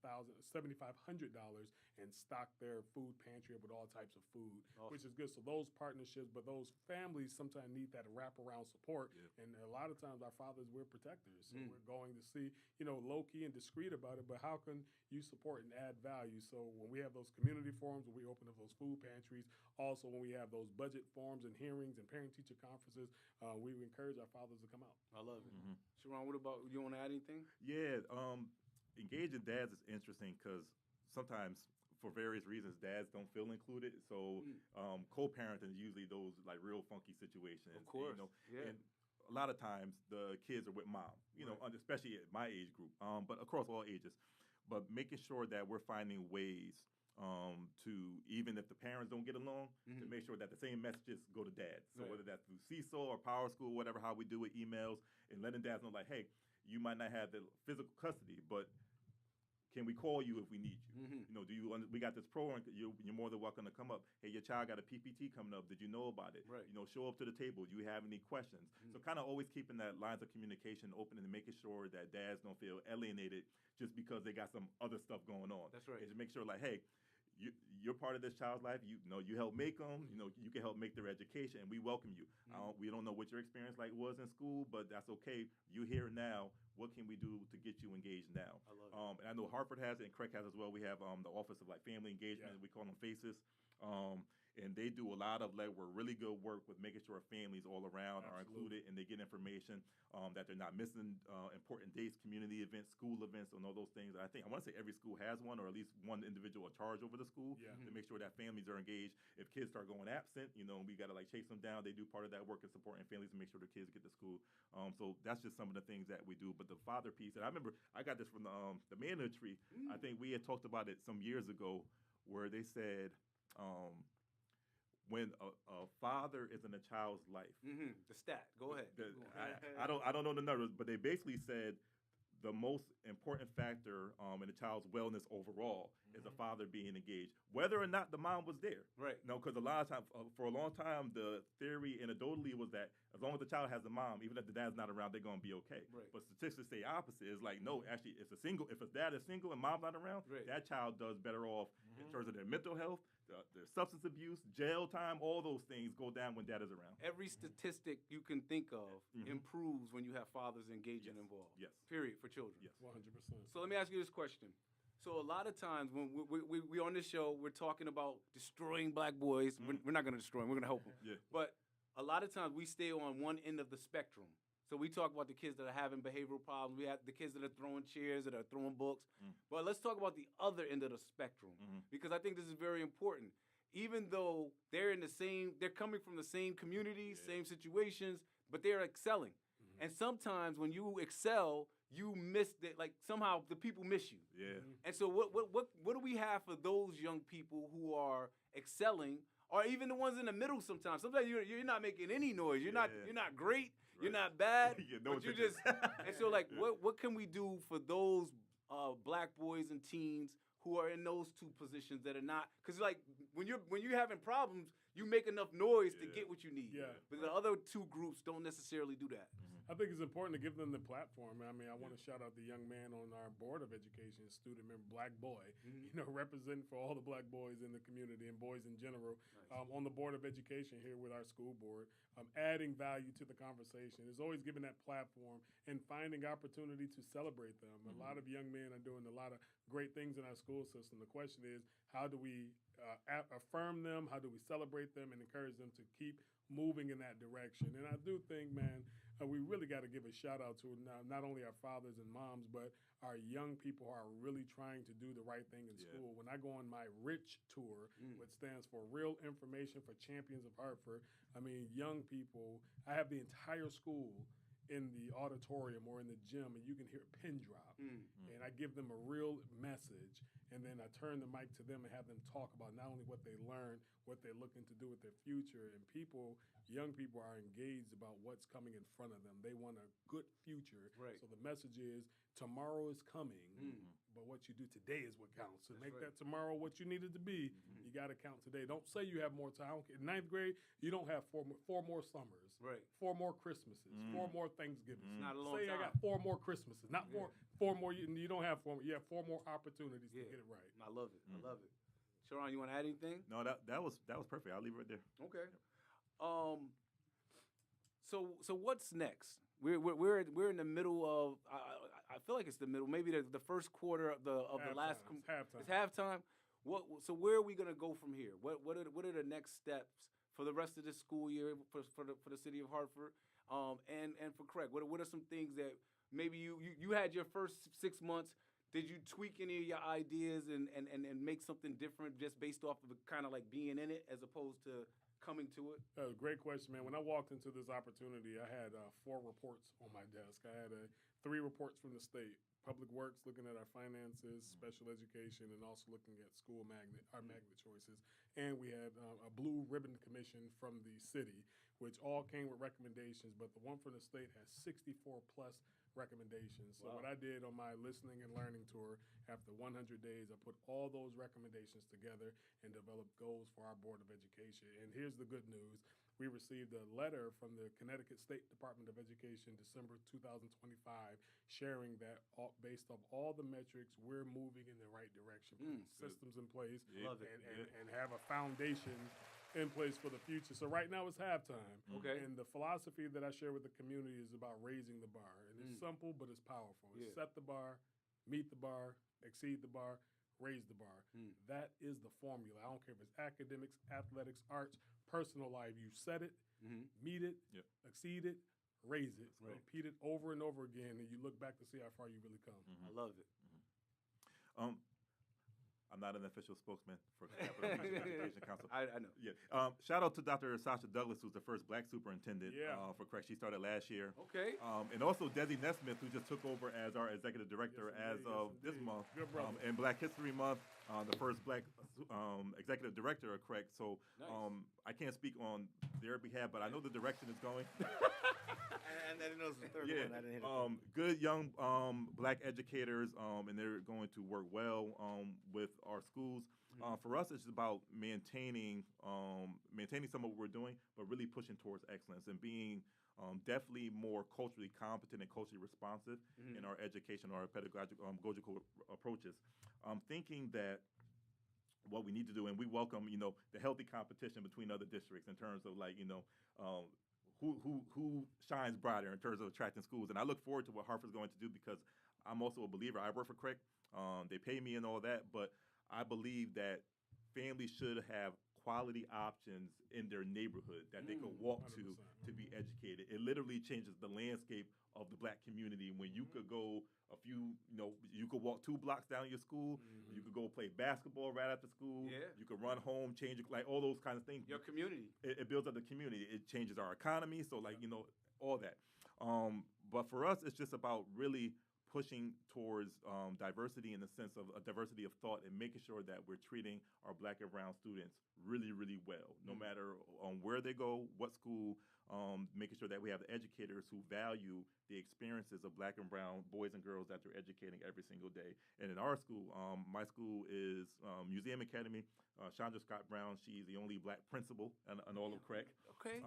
and stocked their food pantry up with all types of food, which is good. So those partnerships, but those families sometimes need that wraparound support. And a lot of times our fathers, we're protectors. So we're going to see, low-key and discreet about it, but how can you support and add value? So when we have those community forums, when we open up those food pantries, also when we have those budget forums and hearings and parent-teacher conferences, we encourage our fathers to come out. I love it. Charon, what about, you want to add anything? Yeah, engaging dads is interesting because sometimes for various reasons, dads don't feel included. So co-parenting is usually those like real funky situations. Of course. And a lot of times the kids are with mom, especially at my age group, but across all ages. But making sure that we're finding ways to even if the parents don't get along, to make sure that the same messages go to dad. So whether that's through Seesaw or Power School, whatever, how we do it, emails, and letting dads know like, hey, you might not have the physical custody, but can we call you if we need you? You know, we got this program, you're more than welcome to come up. Hey, your child got a PPT coming up. Did you know about it? Right. You know, show up to the table. Do you have any questions? So kind of always keeping that lines of communication open and making sure that dads don't feel alienated just because they got some other stuff going on. That's right. And to make sure like, hey, you're part of this child's life. You know, you help make them. You know, you can help make their education, and we welcome you. We don't know what your experience like was in school, but that's okay. You're here now. What can we do to get you engaged now? I love it. And I know Hartford has it, and Craig has as well. We have the Office of like Family Engagement. We call them FACES. And they do a lot of legwork, really good work with making sure families all around are included and they get information that they're not missing important dates, community events, school events, and all those things. I want to say every school has one, or at least one individual in charge over the school to make sure that families are engaged. If kids start going absent, you know, we got to like chase them down. They do part of that work in supporting families to make sure the kids get to school. So that's just some of the things that we do. But the father piece, and I remember I got this from the manhood tree. I think we had talked about it some years ago, where they said. When a father is in a child's life, the stat. Go ahead. I don't know the numbers, but they basically said the most important factor in a child's wellness overall is a father being engaged, whether or not the mom was there. Right. No, because a lot of times, for a long time, the theory anecdotally was that as long as the child has a mom, even if the dad's not around, they're gonna be okay. Right. But statistics say opposite. It's like no, actually, if a dad is single and mom's not around, that child does better off in terms of their mental health. Their substance abuse, jail time, all those things go down when dad is around. Every statistic you can think of improves when you have fathers engaged and involved. Yes. Period, for children. Yes. 100%. So let me ask you this question. So a lot of times when we on this show, we're talking about destroying black boys. We're not going to destroy them. We're going to help them. Yeah. But a lot of times we stay on one end of the spectrum. So we talk about the kids that are having behavioral problems. We have the kids that are throwing chairs, that are throwing books. But let's talk about the other end of the spectrum because I think this is very important. Even though they're coming from the same communities, same situations, but they're excelling. And sometimes when you excel, you miss that. Like somehow the people miss you. Yeah. And so what do we have for those young people who are excelling, or even the ones in the middle? Sometimes you're not making any noise. You're not great. You're not bad. But you just and so like what can we do for those black boys and teens who are in those two positions that are not, because like when you're having problems, you make enough noise to get what you need. Yeah. But the other two groups don't necessarily do that. I think it's important to give them the platform. I mean, I want to shout out the young man on our board of education, student member, Black Boy, representing for all the black boys in the community and boys in general. Nice. On the board of education here with our school board, adding value to the conversation is always giving that platform and finding opportunity to celebrate them. A lot of young men are doing a lot of great things in our school system. The question is, how do we affirm them? How do we celebrate them and encourage them to keep moving in that direction? And I do think, man, we really got to give a shout out to not only our fathers and moms, but our young people who are really trying to do the right thing in school. When I go on my RICH tour, which stands for Real Information for Champions of Hartford, I mean, young people, I have the entire school in the auditorium or in the gym, and you can hear a pin drop. And I give them a real message, and then I turn the mic to them and have them talk about not only what they learned, what they're looking to do with their future. And young people are engaged about what's coming in front of them. They want a good future. Right. So the message is tomorrow is coming, but what you do today is what counts. So make that tomorrow what you need it to be. You got to count today. Don't say you have more time. In ninth grade, you don't have four more summers. Right. 4 more Christmases, 4 more Thanksgivings. Not a long Say time. I got 4 more Christmases, not 4 more. You don't have 4 more. You have 4 more opportunities to get it right. I love it. I love it. Charon, you want to add anything? No, that was perfect. I'll leave it right there. Okay. So what's next? We're in the middle of. I feel like it's the middle. Maybe the first quarter of the last. It's halftime. It's halftime. So where are we gonna go from here? What are the next steps for the rest of this school year for the city of Hartford? And for Craig, what are some things that maybe you had your first 6 months? Did you tweak any of your ideas and make something different just based off of kind of like being in it as opposed to coming to it? That was a great question, man. When I walked into this opportunity, I had 4 reports on my desk. I had 3 reports from the state, Public Works, looking at our finances, special education, and also looking at our magnet choices. And we had a blue ribbon commission from the city, which all came with recommendations, but the one from the state has 64 plus recommendations. So what I did on my listening and learning tour, after 100 days, I put all those recommendations together and developed goals for our Board of Education. And here's the good news. We received a letter from the Connecticut State Department of Education, December 2025, sharing that based on all the metrics, we're moving in the right direction, putting systems in place, and have a foundation in place for the future. So right now it's halftime. Okay. And the philosophy that I share with the community is about raising the bar. And it's simple, but it's powerful. It's set the bar, meet the bar, exceed the bar, raise the bar. That is the formula. I don't care if it's academics, athletics, arts, personal life. You set it, meet it, exceed it, raise it. Repeat it over and over again, and you look back to see how far you really come. I love it. I'm not an official spokesman for Capital Region Education Council. I know. Yeah. Shout out to Dr. Sasha Douglas, who's the first black superintendent for CREC. She started last year. Okay. And also Desi Nesmith, who just took over as our executive director as of this month. Good brother. And Black History Month, the first black executive director of CREC. So I can't speak on their behalf, but I know the direction is going. And then it was the third one. I didn't hit it. Good young black educators, and they're going to work well with our schools. For us, it's about maintaining some of what we're doing, but really pushing towards excellence and being definitely more culturally competent and culturally responsive in our education, our pedagogical approaches. Thinking that what we need to do, and we welcome, the healthy competition between other districts in terms of who shines brighter in terms of attracting schools. And I look forward to what Hartford's going to do because I'm also a believer. I work for CREC. They pay me and all that, but I believe that families should have quality options in their neighborhood that they can walk 100%. to be educated. It literally changes the landscape of the black community when you could go you could walk 2 blocks down your school. You could go play basketball right after school. Yeah. You could run home, change all those kinds of things. Your community. It builds up the community. It changes our economy. So all that. But for us, it's just about really pushing towards diversity in the sense of a diversity of thought and making sure that we're treating our black and brown students really, really well, no matter where they go, what school, making sure that we have the educators who value the experiences of black and brown boys and girls that they're educating every single day. And in our school, my school is Museum Academy. Chandra Scott Brown, she's the only black principal in all of CREC. Okay.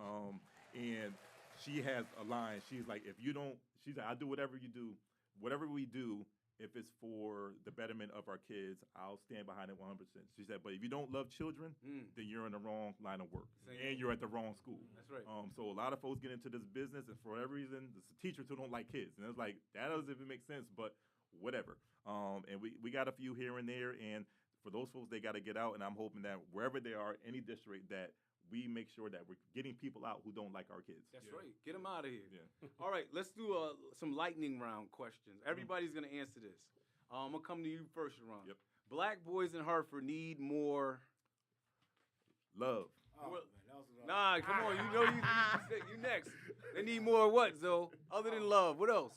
And she has a line. She's like, she's like, I'll do whatever you do. Whatever we do, if it's for the betterment of our kids, I'll stand behind it 100%. She said, but if you don't love children, then you're in the wrong line of work. And you're at the wrong school. That's right. So a lot of folks get into this business, and for whatever reason, there's teachers who don't like kids. And it's like, that doesn't even make sense, but whatever. And we got a few here and there, and for those folks, they got to get out, and I'm hoping that wherever they are, any district, that we make sure that we're getting people out who don't like our kids. That's right. Get them out of here. Yeah. All right, let's do some lightning round questions. Everybody's going to answer this. I'm going to come to you first, Sharon. Yep. Black boys in Hartford need more Love. Oh, man, that was Nah, come on. You know you next. They need more what, Zoe? Other than love. What else?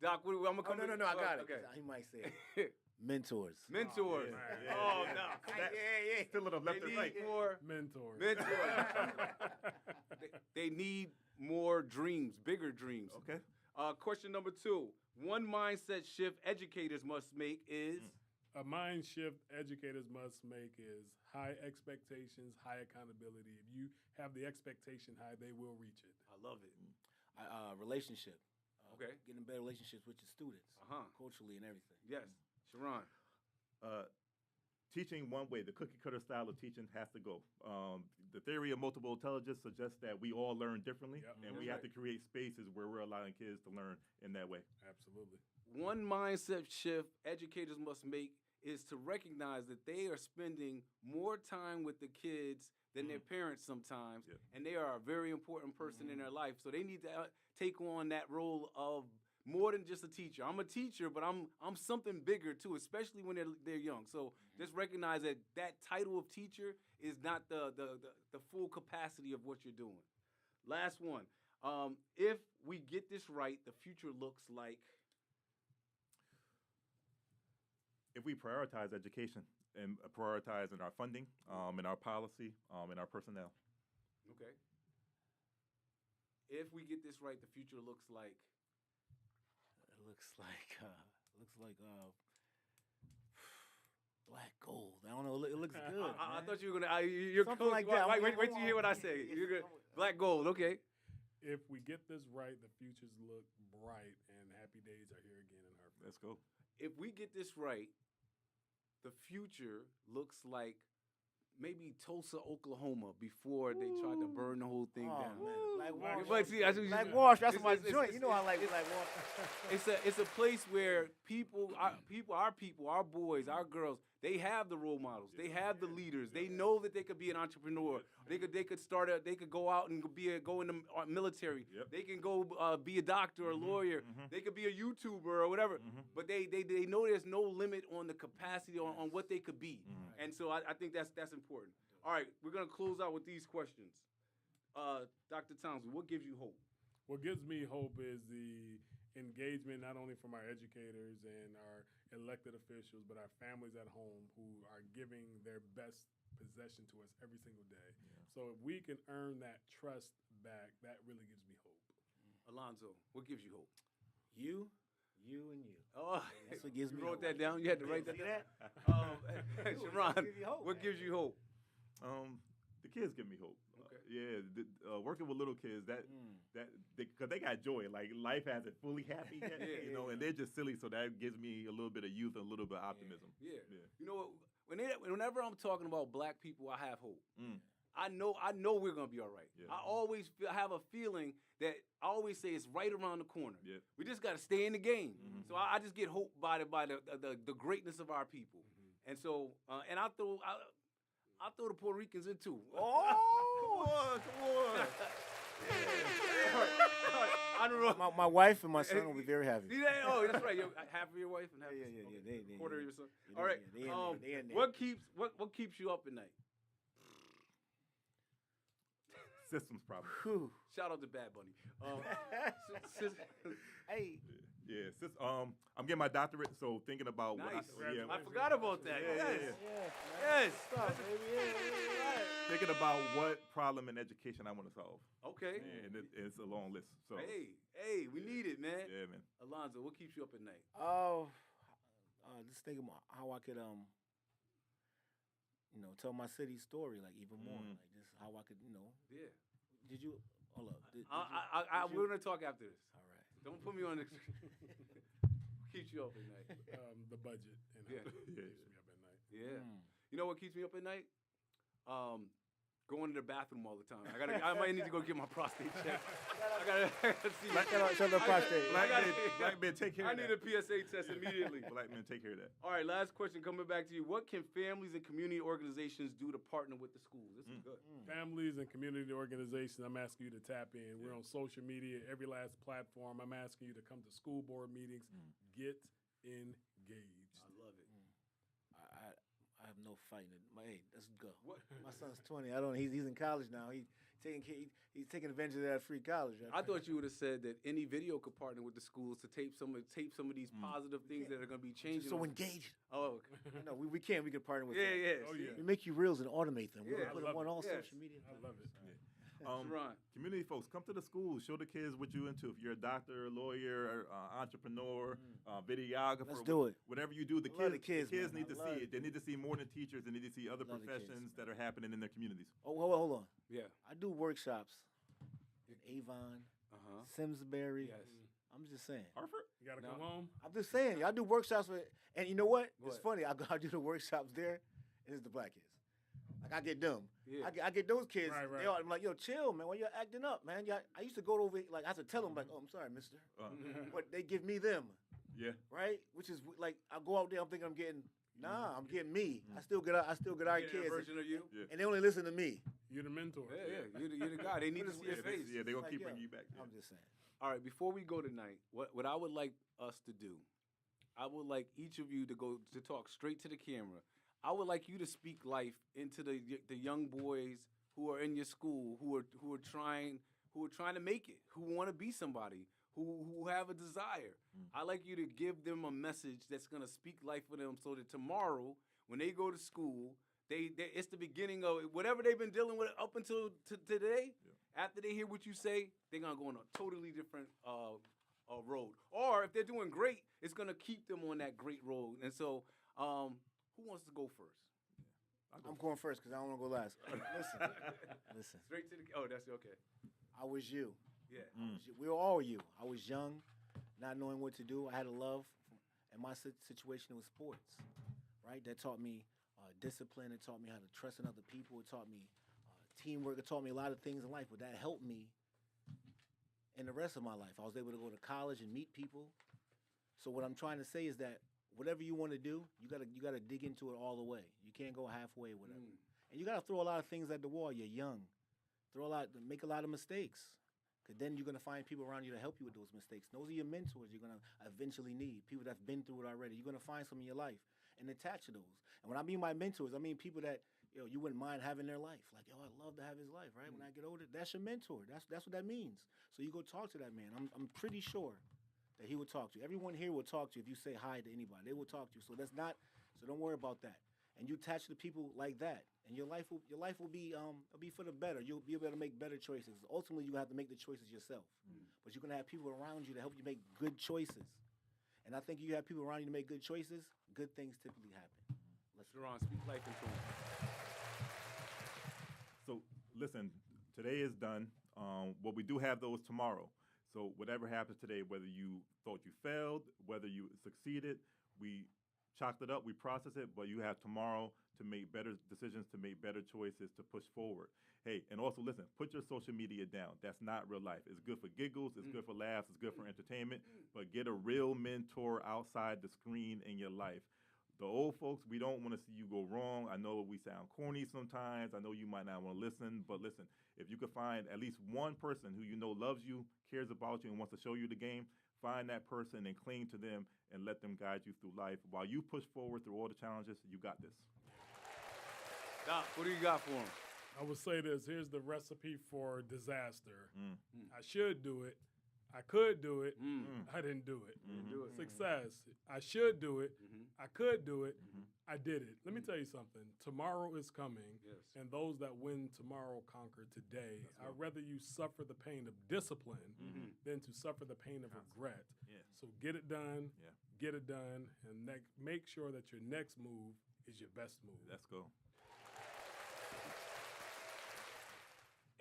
Doc, I'm going to come to no, I got it. Okay. He might say it. Mentors. Mentors. yeah. Oh, no. Yeah. Still left They and need right. more Mentor. They need more dreams, bigger dreams. Okay. Question number 2. One mindset shift educators must make is A mind shift educators must make is high expectations, high accountability. If you have the expectation high, they will reach it. I love it. Relationship. Okay. Getting better relationships with your students, culturally and everything. Yes. Sharon. Teaching one way, the cookie cutter style of teaching has to go. The theory of multiple intelligence suggests that we all learn differently, and we have to create spaces where we're allowing kids to learn in that way. Absolutely. One mindset shift educators must make is to recognize that they are spending more time with the kids than their parents sometimes, and they are a very important person in their life. So they need to take on that role of more than just a teacher. I'm a teacher, but I'm something bigger too, especially when they're young. So just recognize that that title of teacher is not the full capacity of what you're doing. Last one. If we get this right, the future looks like if we prioritize education and prioritize in our funding, in our policy, in our personnel. Okay. If we get this right, the future looks like. It looks like black gold. I don't know. It looks good. I man. thought you were gonna. You're Something close. like that. Wait till you hear what I say. You're good. Black gold. Okay. If we get this right, the futures look bright, and happy days are here again in Hartford. Let's go. If we get this right, the future looks like maybe Tulsa, Oklahoma, before they tried to burn the whole thing Oh, down. man, Black Wash. But see, that's what you- Black Wash. That's it's- my it's- joint. it's- You know I like it's- Black Wash. It's a place where our boys, our girls, they have the role models, they have the leaders, they know that they could be an entrepreneur, they could go out and go in the military, Yep. they can go be a doctor or a lawyer, they could be a YouTuber or whatever, but they know there's no limit on the capacity on what they could be, and so I think that's important. All right, we're gonna close out with these questions. Dr. Townsel, what gives you hope? What gives me hope is the engagement not only from our educators and our elected officials, but our families at home who are giving their best possession to us every single day. So if we can earn that trust back, that really gives me hope. Alonzo, what gives you hope? You, and you. Oh, That's what gives you me wrote hope. that down. You had to write that See down. that? Sharon, Give you hope, what man. gives you hope? The kids give me hope. Okay. Working with little kids because they got joy. Like life hasn't fully happy yet, and they're just silly. So that gives me a little bit of youth and a little bit of optimism. Yeah. You know what? Whenever I'm talking about black people, I have hope. I know we're gonna be all right. Yeah. I always have a feeling that I always say it's right around the corner. Yeah. We just gotta stay in the game. So I just get hope by the greatness of our people. And so and I'll throw the Puerto Ricans in too. Oh, come on. I don't know. My wife and my son will be very happy. See that? Oh, that's right. Half of your wife and half Yeah. They quarter of your son. yeah, All right. they in there. What keeps you up at night? Systems problem. Whew. Shout out to Bad Bunny. Hey. Yeah. I'm getting my doctorate, so thinking about Nice. what I forgot about that. Yeah, Yes. yeah. Yes. Stop, baby. Thinking about what problem in education I want to solve. Okay. And it's a long list. So Hey, we need it, man. yeah, man. Alonzo, what keeps you up at night? Oh, just thinking about how I could tell my city's story like even more, like just how I could, Yeah. Did you hold up? We're gonna talk after this. All right. Don't put me on the. Keeps you up at night. The budget and Yeah. how it keeps me up at night. Yeah. You know what keeps me up at night? Going to the bathroom all the time. I might need to go get my prostate checked. I gotta see. Shout out prostate. Black men, take care I of need that. a PSA test immediately. Black men, take care of that. All right, last question coming back to you. What can families and community organizations do to partner with the schools? This is good. Families and community organizations, I'm asking you to tap in. We're on social media, every last platform. I'm asking you to come to school board meetings. Get engaged. I love it. I have no fighting it. Hey, let's go. What? My son's 20. He's in college now. He's taking advantage of that free college. I thought you would have said that any video could partner with the schools to tape some of these positive things that are going to be changing. so engaged. Oh, okay. No, we can. We can partner with. Yeah, them. yeah. Oh, see? yeah. We make you reels and automate them. We're Yeah, gonna put I them on love all it. Yes. social media. I love it. Sharon. Community folks, come to the schools. Show the kids what you're into. If you're a doctor, lawyer, entrepreneur, videographer, Let's do it. Whatever you do, the I love kids, the kids, man. need I to love see it. it. They need to see more than teachers. They need to see other Love the kids, professions man. that are happening in their communities. Oh, hold on. Yeah. I do workshops in Avon, Simsbury. Yes. I'm just saying. Hartford? You got to No. come home. I'm just saying. I do workshops with, and you know what? It's What? funny. I do the workshops there, and it's the black kids. Like I get them. Yeah. I get those kids. Right, right. They all, I'm like, yo, chill, man. Why you acting up, man? I used to go over, like, I have to tell them, like, oh, I'm sorry, mister. But they give me them, Yeah. right? Which is like, I go out there, I'm thinking I'm getting, I'm getting me. I still get our Get a kids, version of you. Yeah. and they only listen to me. You're the mentor. Yeah. You're the guy. They need to see your face. Yeah, they're going to Like, keep yo, bringing you back. I'm just saying. All right, before we go tonight, what I would like us to do, I would like each of you to talk straight to the camera. I would like you to speak life into the young boys who are in your school, who are trying to make it, who want to be somebody, who have a desire. I like you to give them a message that's going to speak life for them so that tomorrow, when they go to school, it's the beginning of whatever they've been dealing with up until today. Yeah. After they hear what you say, they're going to go on a totally different road. Or if they're doing great, it's going to keep them on that great road. And so who wants to go first? I'm going first because I don't want to go last. Listen. Straight to the. Oh, that's okay. I was you. Yeah. We were all you. I was young, not knowing what to do. I had a love, and my situation was sports, right? That taught me discipline. It taught me how to trust in other people. It taught me teamwork. It taught me a lot of things in life, but that helped me in the rest of my life. I was able to go to college and meet people. So what I'm trying to say is that whatever you want to do, you gotta dig into it all the way. You can't go halfway, whatever. And you gotta throw a lot of things at the wall. You're young. Make a lot of mistakes. Because then you're gonna find people around you to help you with those mistakes. Those are your mentors you're gonna eventually need. People that've been through it already. You're gonna find some in your life and attach to those. And when I mean my mentors, I mean people that you wouldn't mind having their life. Like, I'd love to have his life, right? When I get older, that's your mentor. That's what that means. So you go talk to that man. I'm pretty sure that he will talk to you. Everyone here will talk to you if you say hi to anybody. They will talk to you. So don't worry about that. And you attach to people like that, and your life will be for the better. You'll be able to make better choices. Ultimately, you have to make the choices yourself. But you're gonna have people around you to help you make good choices. And I think you have people around you to make good choices. Good things typically happen. Charon, speak life into him. So listen, today is done. What we do have those tomorrow. So whatever happens today, whether you thought you failed, whether you succeeded, we chalked it up, we process it, but you have tomorrow to make better decisions, to make better choices, to push forward. Hey, and also listen, put your social media down. That's not real life. It's good for giggles, it's good for laughs, it's good for entertainment, but get a real mentor outside the screen in your life. The old folks, we don't want to see you go wrong. I know we sound corny sometimes. I know you might not want to listen, but listen, if you could find at least one person who you know loves you, cares about you, and wants to show you the game, find that person and cling to them and let them guide you through life. While you push forward through all the challenges, you got this. Doc, what do you got for him? I would say this. Here's the recipe for disaster. I should do it. I could do it. I didn't do it. Success. I should do it. I could do it. I did it. Let me tell you something. Tomorrow is coming, and those that win tomorrow conquer today. I'd rather you suffer the pain of discipline than to suffer the pain of regret. So get it done. Get it done, and make sure that your next move is your best move. Let's go.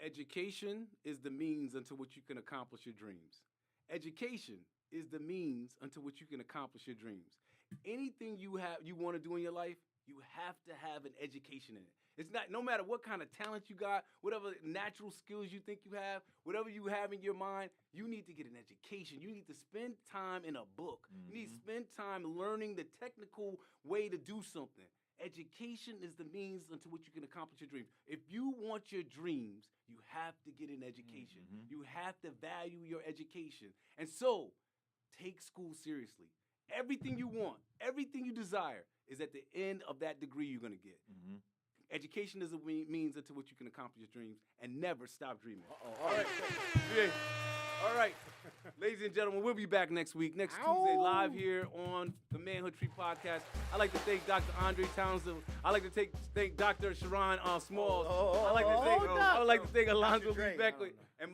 Education is the means unto which you can accomplish your dreams. Education is the means unto which you can accomplish your dreams. Anything you want to do in your life, you have to have an education in it. It's not, no matter what kind of talent you got, whatever natural skills you think you have, whatever you have in your mind, you need to get an education. You need to spend time in a book. You need to spend time learning the technical way to do something. Education is the means unto which you can accomplish your dreams. If you want your dreams, you have to get an education. You have to value your education. And so, take school seriously. Everything you want, everything you desire is at the end of that degree you're going to get. Education is a means unto which you can accomplish your dreams, and never stop dreaming. All right. All right. Ladies and gentlemen, we'll be back next week, next Tuesday, live here on the Manhood Tree Podcast. I'd like to thank Dr. Andrae Townsel. I'd like to thank Dr. Charon Smalls. I'd like to thank Alonzo B. Beckley. And